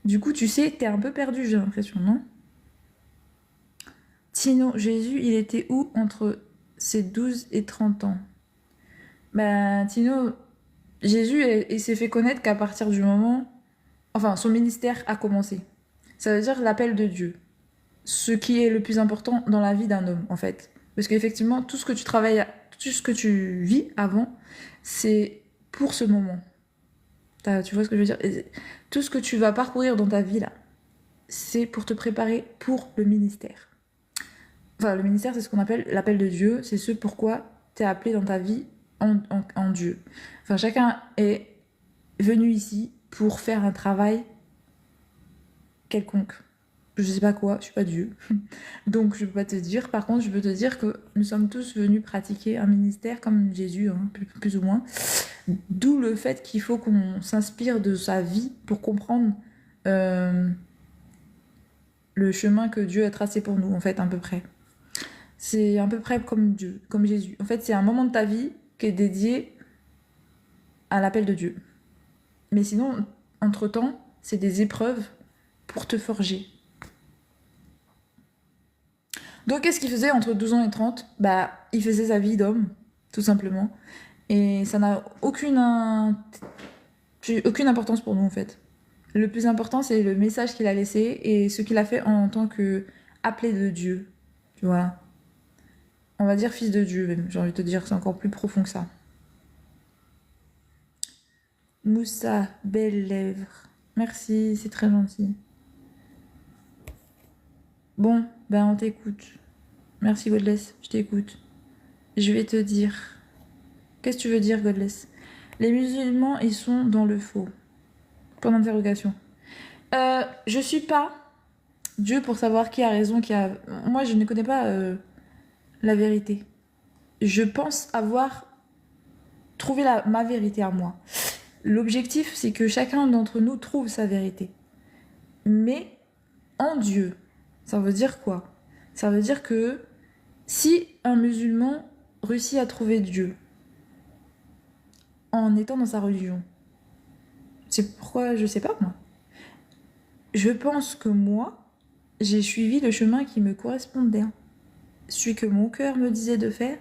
Du coup, tu sais, t'es un peu perdu, j'ai l'impression, non? Tino, Jésus, il était où entre ses 12 et 30 ans? Ben, Tino, Jésus, il s'est fait connaître qu'à partir du moment... Enfin, son ministère a commencé. Ça veut dire l'appel de Dieu. Ce qui est le plus important dans la vie d'un homme, en fait. Parce qu'effectivement, tout ce que tu vis avant, c'est pour ce moment. Tu vois ce que je veux dire? Et tout ce que tu vas parcourir dans ta vie là, c'est pour te préparer pour le ministère. Enfin, le ministère, c'est ce qu'on appelle l'appel de Dieu, c'est ce pourquoi tu es appelé dans ta vie en Dieu. Enfin, chacun est venu ici pour faire un travail quelconque. Je sais pas quoi, je suis pas Dieu. Donc je peux pas te dire. Par contre, je peux te dire que nous sommes tous venus pratiquer un ministère comme Jésus, hein, plus ou moins. D'où le fait qu'il faut qu'on s'inspire de sa vie pour comprendre le chemin que Dieu a tracé pour nous, en fait, à peu près. C'est à peu près comme Dieu, comme Jésus. En fait, c'est un moment de ta vie qui est dédié à l'appel de Dieu. Mais sinon, entre-temps, c'est des épreuves pour te forger. Donc, qu'est-ce qu'il faisait entre 12 ans et 30? Bah, il faisait sa vie d'homme, tout simplement. Et ça n'a aucune importance pour nous, en fait. Le plus important, c'est le message qu'il a laissé et ce qu'il a fait en tant que appelé de Dieu. Tu vois. On va dire fils de Dieu, même. J'ai envie de te dire, c'est encore plus profond que ça. Moussa, belles lèvres. Merci, c'est très gentil. Bon, ben on t'écoute. Merci Godless, je t'écoute. Je vais te dire. Qu'est-ce que tu veux dire, Godless? Les musulmans, ils sont dans le faux. Point d'interrogation. Je suis pas Dieu pour savoir qui a raison, qui a... Moi, je ne connais pas la vérité. Je pense avoir trouvé ma vérité à moi. L'objectif, c'est que chacun d'entre nous trouve sa vérité. Mais en Dieu, ça veut dire quoi? Ça veut dire que si un musulman réussit à trouver Dieu en étant dans sa religion, c'est pourquoi je sais pas moi. Je pense que moi, j'ai suivi le chemin qui me correspondait, celui que mon cœur me disait de faire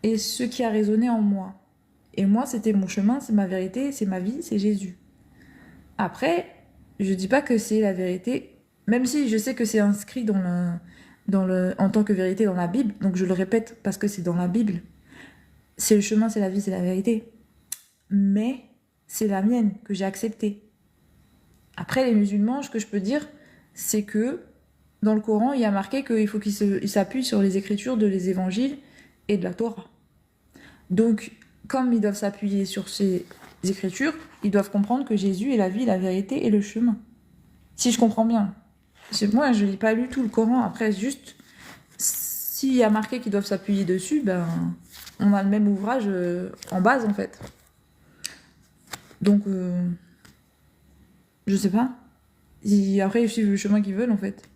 et ce qui a résonné en moi. Et moi, c'était mon chemin, c'est ma vérité, c'est ma vie, c'est Jésus. Après, je dis pas que c'est la vérité, même si je sais que c'est inscrit en tant que vérité dans la Bible, donc je le répète parce que c'est dans la Bible. C'est le chemin, c'est la vie, c'est la vérité. Mais c'est la mienne que j'ai acceptée. Après, les musulmans, ce que je peux dire, c'est que dans le Coran, il y a marqué qu'il faut qu'ils s'appuient sur les écritures de les évangiles et de la Torah. Donc, comme ils doivent s'appuyer sur ces écritures, ils doivent comprendre que Jésus est la vie, la vérité et le chemin. Si je comprends bien. Moi, je n'ai pas lu tout le Coran. Après, juste, s'il y a marqué qu'ils doivent s'appuyer dessus, ben, on a le même ouvrage en base, en fait. Donc, je sais pas. Après, ils suivent le chemin qu'ils veulent, en fait.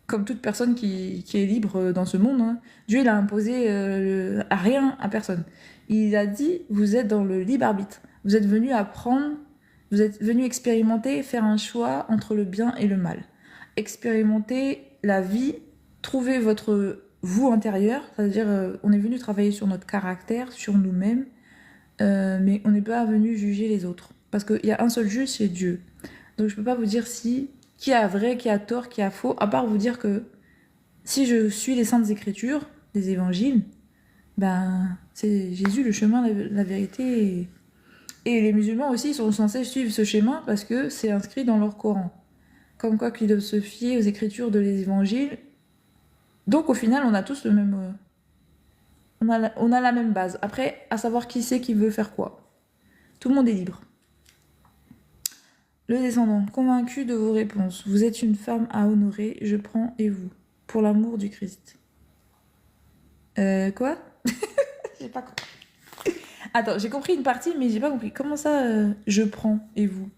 Comme toute personne qui est libre dans ce monde. Hein. Dieu, il a imposé à rien à personne. Il a dit, vous êtes dans le libre arbitre. Vous êtes venu apprendre, vous êtes venu expérimenter, faire un choix entre le bien et le mal. Expérimenter la vie, trouver votre vous intérieur, c'est-à-dire on est venu travailler sur notre caractère, sur nous-mêmes, mais on n'est pas venu juger les autres. Parce qu'il y a un seul juge, c'est Dieu. Donc je peux pas vous dire qui a vrai, qui a tort, qui a faux, à part vous dire que si je suis les saintes écritures, les évangiles, ben c'est Jésus le chemin, la vérité. Et les musulmans aussi sont censés suivre ce chemin parce que c'est inscrit dans leur Coran. Comme quoi qu'ils doivent se fier aux écritures de l'évangile. Donc au final, on a tous le même... on a la même base. Après, à savoir qui c'est qui veut faire quoi. Tout le monde est libre. Le descendant, convaincu de vos réponses. Vous êtes une femme à honorer, je prends et vous. Pour l'amour du Christ. Quoi? J'ai pas compris. Attends, j'ai compris une partie, mais j'ai pas compris. Comment ça, je prends et vous?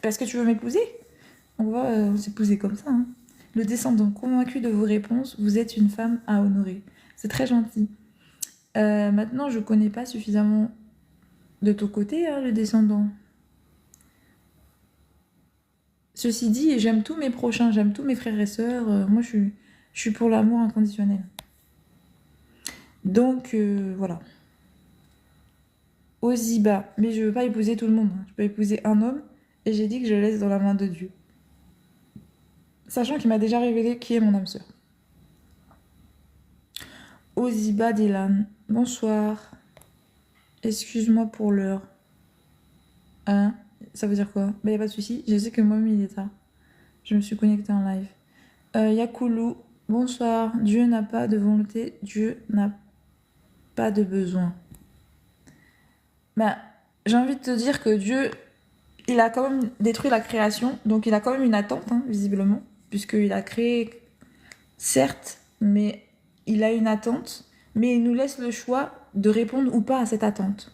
Parce que tu veux m'épouser? On va s'épouser comme ça. Hein. Le descendant, convaincu de vos réponses, vous êtes une femme à honorer. C'est très gentil. Maintenant, je connais pas suffisamment de ton côté, hein, le descendant. Ceci dit, j'aime tous mes prochains, j'aime tous mes frères et sœurs. Moi, je suis pour l'amour inconditionnel. Donc, voilà. Oziba, mais je veux pas épouser tout le monde. Hein. Je peux épouser un homme et j'ai dit que je laisse dans la main de Dieu. Sachant qu'il m'a déjà révélé qui est mon âme sœur. Oziba Dylan, bonsoir. Excuse-moi pour l'heure. Hein? Ça veut dire quoi? Bah, y a pas de souci. Je sais que moi-même, il est tard. Je me suis connectée en live. Yakoulou, bonsoir. Dieu n'a pas de volonté. Dieu n'a pas de besoin. Bah, j'ai envie de te dire que Dieu, il a quand même détruit la création. Donc, il a quand même une attente, hein, visiblement. Puisqu'il a créé, certes, mais il a une attente. Mais il nous laisse le choix de répondre ou pas à cette attente.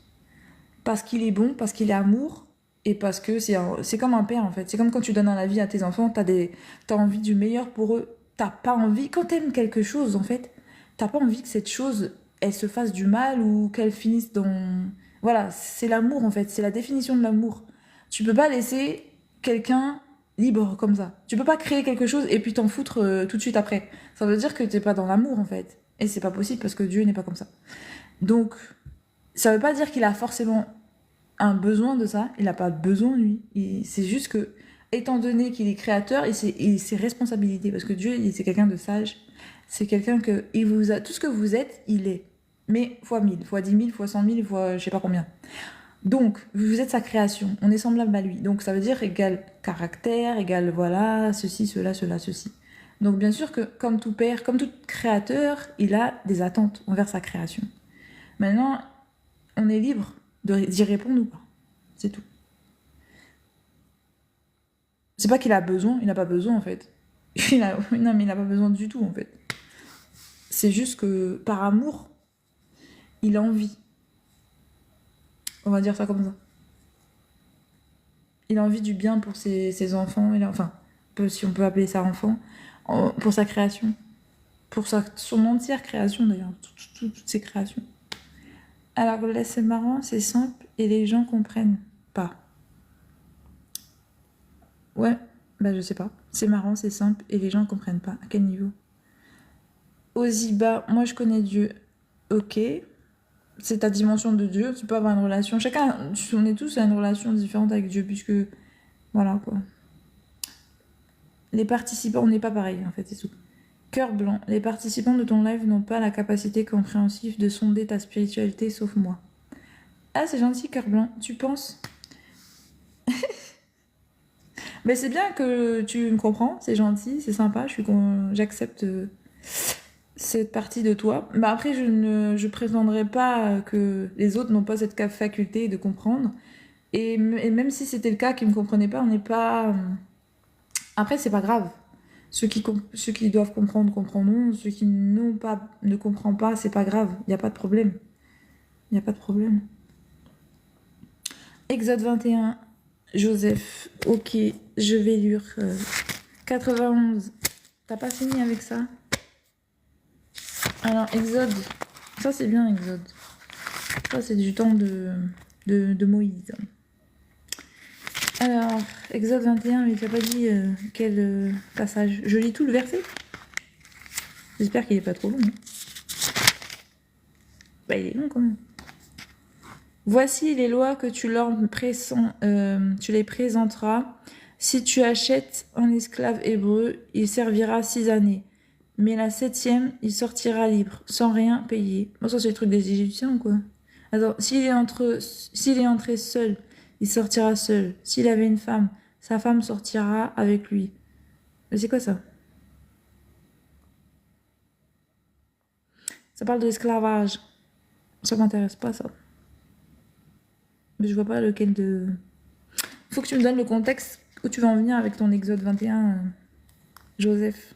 Parce qu'il est bon, parce qu'il est amour, et parce que c'est comme un père en fait. C'est comme quand tu donnes la vie à tes enfants, t'as envie du meilleur pour eux. T'as pas envie, quand t'aimes quelque chose en fait, t'as pas envie que cette chose, elle se fasse du mal ou qu'elle finisse dans... Voilà, c'est l'amour en fait, c'est la définition de l'amour. Tu peux pas laisser quelqu'un libre comme ça. Tu peux pas créer quelque chose et puis t'en foutre tout de suite après. Ça veut dire que t'es pas dans l'amour en fait. Et c'est pas possible parce que Dieu n'est pas comme ça. Donc, ça veut pas dire qu'il a forcément un besoin de ça. Il n'a pas besoin, lui. C'est juste que, étant donné qu'il est créateur, et ses responsabilités, parce que Dieu, c'est quelqu'un de sage, c'est quelqu'un que, il vous a, tout ce que vous êtes, il est. Mais fois 1000, fois 10 000, fois 100 000, fois je sais pas combien. Donc, vous êtes sa création, on est semblable à lui. Donc, ça veut dire égal caractère, égal voilà, ceci, cela, cela, ceci. Donc, bien sûr que, comme tout père, comme tout créateur, il a des attentes envers sa création. Maintenant, on est libre d'y répondre ou pas. C'est tout. C'est pas qu'il a besoin, il n'a pas besoin en fait. Non, mais il n'a pas besoin du tout en fait. C'est juste que par amour, il a envie. On va dire ça comme ça. Il a envie du bien pour ses enfants, enfin, si on peut appeler ça enfant, pour sa création. Pour son entière création d'ailleurs, toutes ses créations. Alors là, c'est marrant, c'est simple et les gens comprennent pas. Ouais, bah je sais pas. C'est marrant, c'est simple et les gens comprennent pas. À quel niveau? Oziba, moi je connais Dieu. Ok, c'est ta dimension de Dieu. Tu peux avoir une relation. Chacun, on est tous à une relation différente avec Dieu, puisque voilà quoi. Les participants, on n'est pas pareil en fait, c'est tout. Cœur blanc, les participants de ton live n'ont pas la capacité compréhensive de sonder ta spiritualité, sauf moi. Ah, c'est gentil, cœur blanc. Tu penses? Mais c'est bien que tu me comprends, c'est gentil, c'est sympa, j'accepte cette partie de toi. Bah après, je prétendrai pas que les autres n'ont pas cette faculté de comprendre. Et même si c'était le cas qu'ils me comprenaient pas, on n'est pas... Après, c'est pas grave. Ceux qui doivent comprendre, comprendront. Ceux qui n'ont pas, ne comprennent pas, c'est pas grave. Il n'y a pas de problème. Il n'y a pas de problème. Exode 21, Joseph. Ok, je vais lire 91. T'as pas fini avec ça? Alors, Exode. Ça, c'est bien, Exode. Ça, c'est du temps de Moïse. Alors, Exode 21, mais tu n'as pas dit quel passage. Je lis tout le verset. J'espère qu'il n'est pas trop long. Hein. Bah, il est long quand même. Voici les lois que tu tu les présenteras. Si tu achètes un esclave hébreu, il servira 6 années. Mais la 7e, il sortira libre, sans rien payer. Bon, ça, c'est le truc des Égyptiens, quoi. Attends, s'il est entré seul, il sortira seul. S'il avait une femme, sa femme sortira avec lui. Mais c'est quoi ça? Ça parle de l'esclavage. Ça m'intéresse pas, ça. Mais je vois pas lequel de... Faut que tu me donnes le contexte où tu vas en venir avec ton Exode 21, Joseph.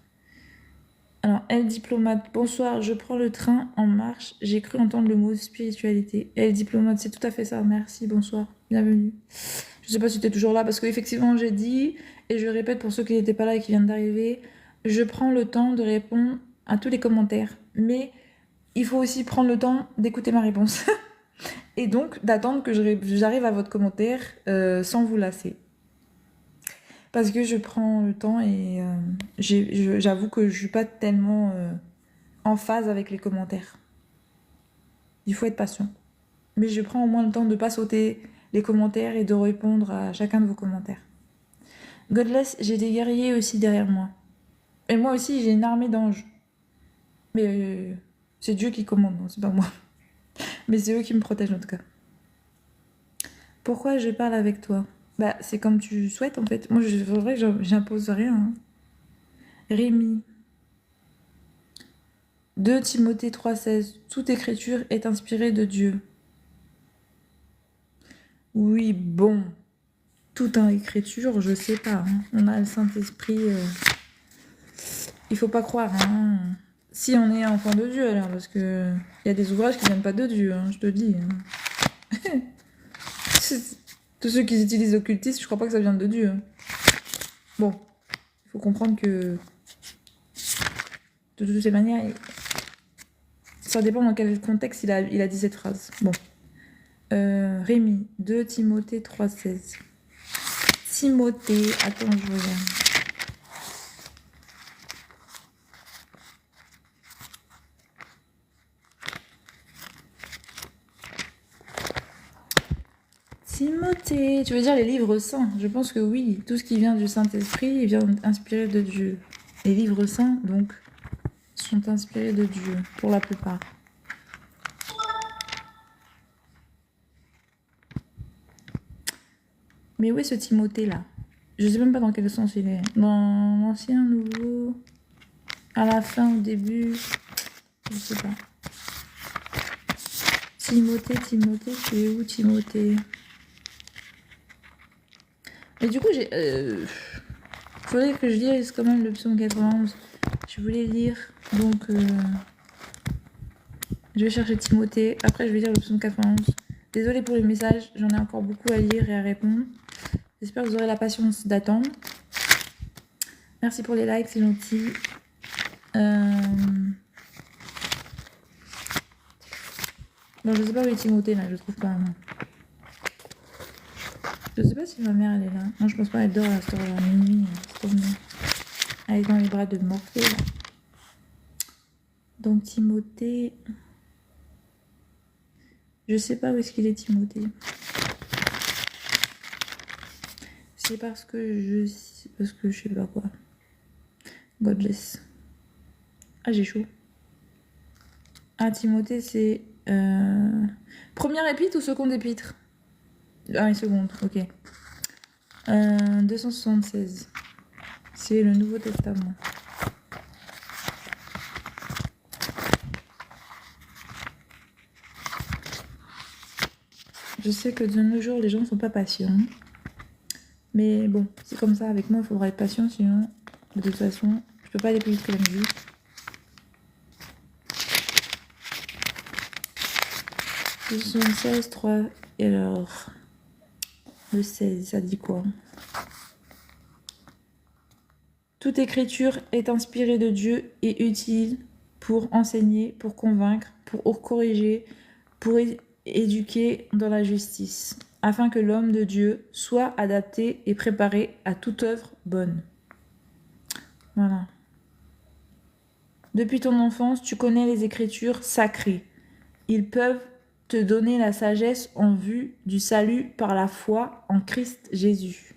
Alors, elle diplomate, bonsoir, je prends le train en marche. J'ai cru entendre le mot spiritualité. Elle diplomate, c'est tout à fait ça. Merci, bonsoir, bienvenue. Je sais pas si tu es toujours là parce qu'effectivement, j'ai dit, et je répète pour ceux qui n'étaient pas là et qui viennent d'arriver, je prends le temps de répondre à tous les commentaires. Mais il faut aussi prendre le temps d'écouter ma réponse. Et donc, d'attendre que j'arrive à votre commentaire sans vous lasser. Parce que je prends le temps et j'avoue que je suis pas tellement en phase avec les commentaires. Il faut être patient. Mais je prends au moins le temps de pas sauter les commentaires et de répondre à chacun de vos commentaires. Godless, j'ai des guerriers aussi derrière moi. Et moi aussi, j'ai une armée d'anges. Mais c'est Dieu qui commande, c'est pas moi. Mais c'est eux qui me protègent en tout cas. Pourquoi je parle avec toi? Bah, c'est comme tu souhaites en fait. Moi, c'est vrai que j'impose rien, hein. Rémi. 2 Timothée 3,16. Toute écriture est inspirée de Dieu. Oui, bon. Toute écriture, je sais pas, hein. On a le Saint-Esprit. Il faut pas croire, hein. Si on est enfant de Dieu, alors, parce que il y a des ouvrages qui viennent pas de Dieu, hein, je te le dis, hein. Tous ceux qui utilisent l'occultisme, je crois pas que ça vienne de Dieu, hein. Bon, il faut comprendre que de toutes ces manières, ça dépend dans quel contexte il a dit cette phrase. Bon. Rémi, 2 Timothée 3,16. Timothée, attends, je regarde. Timothée, tu veux dire les livres saints? Je pense que oui, tout ce qui vient du Saint-Esprit, il vient inspiré de Dieu. Les livres saints, donc, sont inspirés de Dieu, pour la plupart. Mais où est ce Timothée-là? Je sais même pas dans quel sens il est. Dans l'ancien, nouveau, à la fin, au début, je sais pas. Timothée, tu es où Timothée? Mais du coup, faudrait que je lise quand même le psaume 91. Je voulais lire, donc je vais chercher Timothée. Après, je vais lire le psaume 91. Désolée pour les messages, j'en ai encore beaucoup à lire et à répondre. J'espère que vous aurez la patience d'attendre. Merci pour les likes, c'est gentil. Bon, je sais pas où est Timothée là, je le trouve pas. Non. Je sais pas si ma mère elle est là. Non, je pense pas, elle dort à cette heure-là, minuit. Elle est dans les bras de Morphée là. Donc Timothée. Je sais pas où est-ce qu'il est Timothée. C'est parce que je sais pas quoi. Godless. Ah, j'ai chaud. Ah, Timothée, c'est première épître ou seconde épître? Ah, une seconde, ok. 276. C'est le Nouveau Testament. Je sais que de nos jours, les gens ne sont pas patients. Mais bon, c'est comme ça. Avec moi, il faudra être patient, sinon, de toute façon, je peux pas aller plus vite que la musique. Le 76, 3. Et alors, le 16, ça dit quoi? Toute écriture est inspirée de Dieu et utile pour enseigner, pour convaincre, pour corriger, pour éduquer dans la justice, afin que l'homme de Dieu soit adapté et préparé à toute œuvre bonne. Voilà. Depuis ton enfance, tu connais les écritures sacrées. Ils peuvent te donner la sagesse en vue du salut par la foi en Christ Jésus.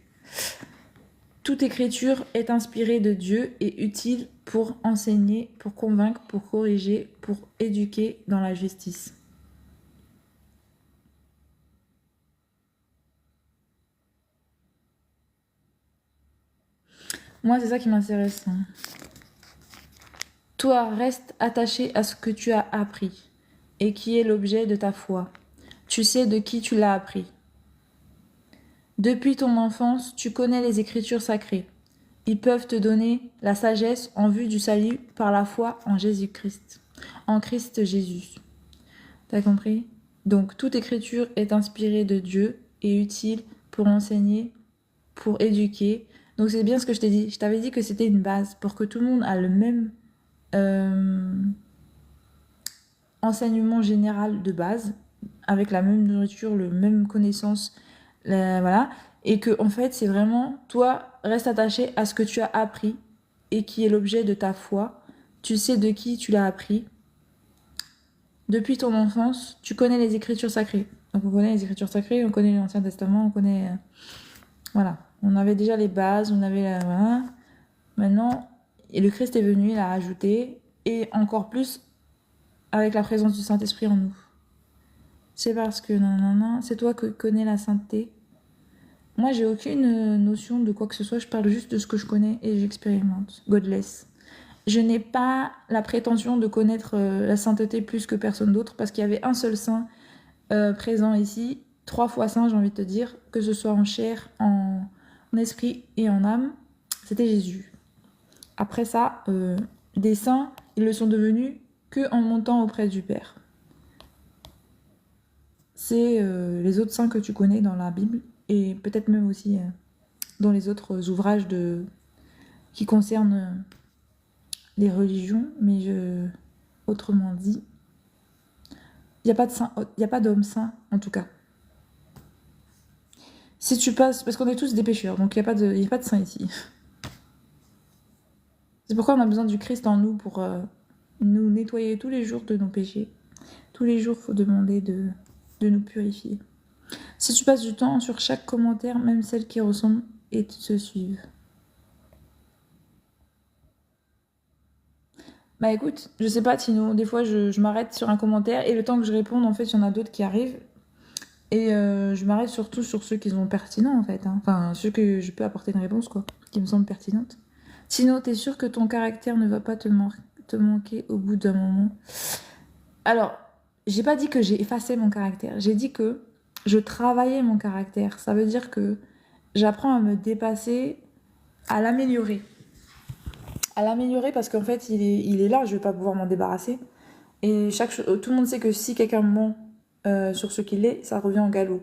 Toute écriture est inspirée de Dieu et utile pour enseigner, pour convaincre, pour corriger, pour éduquer dans la justice. Moi, c'est ça qui m'intéresse. Toi, reste attaché à ce que tu as appris et qui est l'objet de ta foi. Tu sais de qui tu l'as appris. Depuis ton enfance, tu connais les Écritures sacrées. Ils peuvent te donner la sagesse en vue du salut par la foi en Jésus-Christ, en Christ Jésus. T'as compris? Donc, toute écriture est inspirée de Dieu et utile pour enseigner, pour éduquer. Donc, c'est bien ce que je t'ai dit. Je t'avais dit que c'était une base pour que tout le monde ait le même enseignement général de base, avec la même nourriture, le même connaissance, voilà. Et que, en fait, c'est vraiment, toi, reste attaché à ce que tu as appris et qui est l'objet de ta foi. Tu sais de qui tu l'as appris. Depuis ton enfance, tu connais les Écritures sacrées. Donc on connaît les Écritures sacrées, on connaît l'Ancien Testament, on connaît... voilà. On avait déjà les bases, on avait... voilà. Maintenant, et le Christ est venu, il a ajouté, et encore plus avec la présence du Saint-Esprit en nous. C'est parce que non, c'est toi qui connais la sainteté. Moi, j'ai aucune notion de quoi que ce soit. Je parle juste de ce que je connais et j'expérimente. Godless. Je n'ai pas la prétention de connaître la sainteté plus que personne d'autre parce qu'il y avait un seul saint présent ici, 3 fois saint, j'ai envie de te dire, que ce soit en chair, en esprit et en âme. C'était Jésus. Après ça, des saints, ils le sont devenus que en montant auprès du Père. C'est les autres saints que tu connais dans la Bible et peut-être même aussi dans les autres ouvrages qui concernent les religions, mais autrement dit, il n'y a pas de saint, il n'y a pas d'homme saint en tout cas. Si tu passes, parce qu'on est tous des pécheurs, donc il n'y a pas de saint ici. C'est pourquoi on a besoin du Christ en nous pour nous nettoyer tous les jours de nos péchés. Tous les jours, il faut demander de nous purifier. Si tu passes du temps sur chaque commentaire, même celles qui ressemblent et te suivent. Bah écoute, je sais pas, Tino, des fois je m'arrête sur un commentaire et le temps que je réponde, en fait, il y en a d'autres qui arrivent. Et je m'arrête surtout sur ceux qui sont pertinents, en fait. Hein. Enfin, ceux que je peux apporter une réponse, quoi, qui me semblent pertinentes. Tino, t'es sûr que ton caractère ne va pas te manquer au bout d'un moment? Alors, j'ai pas dit que j'ai effacé mon caractère. J'ai dit que je travaillais mon caractère. Ça veut dire que j'apprends à me dépasser, à l'améliorer. À l'améliorer parce qu'en fait, il est là, je vais pas pouvoir m'en débarrasser. Et tout le monde sait que si quelqu'un ment sur ce qu'il est, ça revient au galop.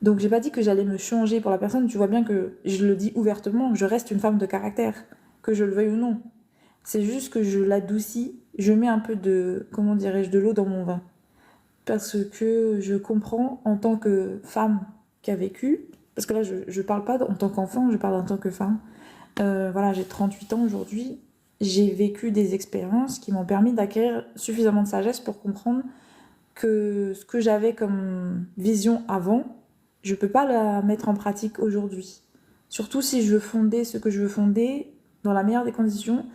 Donc j'ai pas dit que j'allais me changer pour la personne. Tu vois bien que je le dis ouvertement, je reste une femme de caractère, que je le veuille ou non. C'est juste que je l'adoucis, je mets un peu de, comment dirais-je, de l'eau dans mon vin. Parce que je comprends en tant que femme qui a vécu, parce que là je parle pas en tant qu'enfant, je parle en tant que femme. Voilà, j'ai 38 ans aujourd'hui, j'ai vécu des expériences qui m'ont permis d'acquérir suffisamment de sagesse pour comprendre que ce que j'avais comme vision avant, je peux pas la mettre en pratique aujourd'hui. Surtout si je veux fonder ce que je veux fonder dans la meilleure des conditions,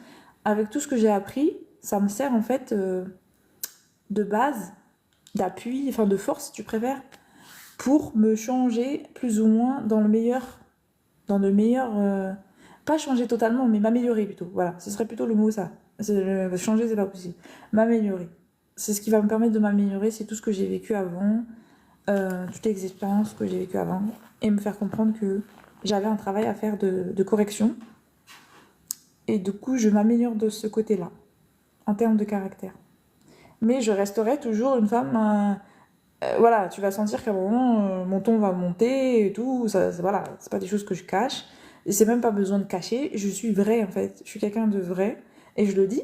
avec tout ce que j'ai appris, ça me sert en fait de base, d'appui, enfin de force si tu préfères, pour me changer plus ou moins dans le meilleur, pas changer totalement, mais m'améliorer plutôt. Voilà, ce serait plutôt le mot ça. Changer, c'est pas possible. M'améliorer. C'est ce qui va me permettre de m'améliorer, c'est tout ce que j'ai vécu avant, toutes les expériences que j'ai vécues avant, et me faire comprendre que j'avais un travail à faire de correction. Et du coup, je m'améliore de ce côté-là, en termes de caractère. Mais je resterai toujours une femme... voilà, tu vas sentir qu'à un moment, mon ton va monter et tout. Voilà, c'est pas des choses que je cache. Et c'est même pas besoin de cacher. Je suis vraie, en fait. Je suis quelqu'un de vrai. Et je le dis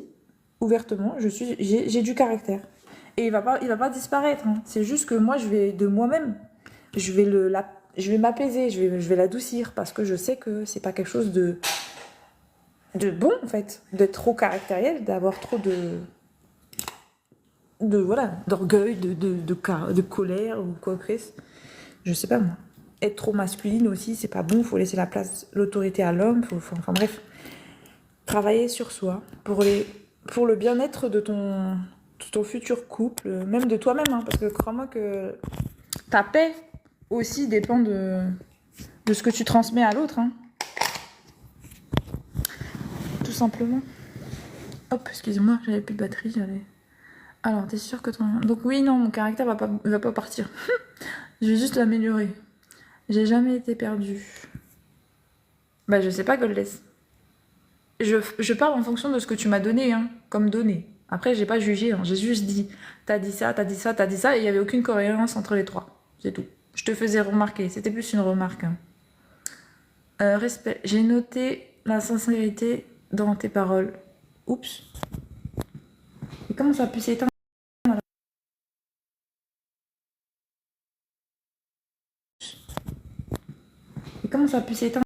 ouvertement, j'ai du caractère. Et il va pas disparaître. Hein. C'est juste que moi, je vais de moi-même. Je vais m'apaiser, je vais l'adoucir. Parce que je sais que c'est pas quelque chose de bon, en fait. D'être trop caractériel, d'avoir trop voilà, d'orgueil, de colère ou quoi que ce. Je sais pas moi. Être trop masculine aussi, c'est pas bon. Faut laisser la place, l'autorité à l'homme. Enfin bref, travailler sur soi pour le bien-être de ton futur couple, même de toi-même, hein, parce que crois-moi que ta paix aussi dépend de ce que tu transmets à l'autre, hein. Tout simplement. Hop, excusez-moi, j'avais plus de batterie, Alors, t'es sûr que ton... Donc oui, non, mon caractère va pas partir. Je vais juste l'améliorer. J'ai jamais été perdue. Bah, je sais pas, Goldless. Je parle en fonction de ce que tu m'as donné, hein, comme donné. Après, j'ai pas jugé, hein, j'ai juste dit, t'as dit ça, t'as dit ça, t'as dit ça, et il y avait aucune cohérence entre les trois. C'est tout. Je te faisais remarquer, c'était plus une remarque. Hein. Respect. J'ai noté la sincérité dans tes paroles. Oups. Et comment ça a pu s'éteindre? Et comment ça a pu s'éteindre?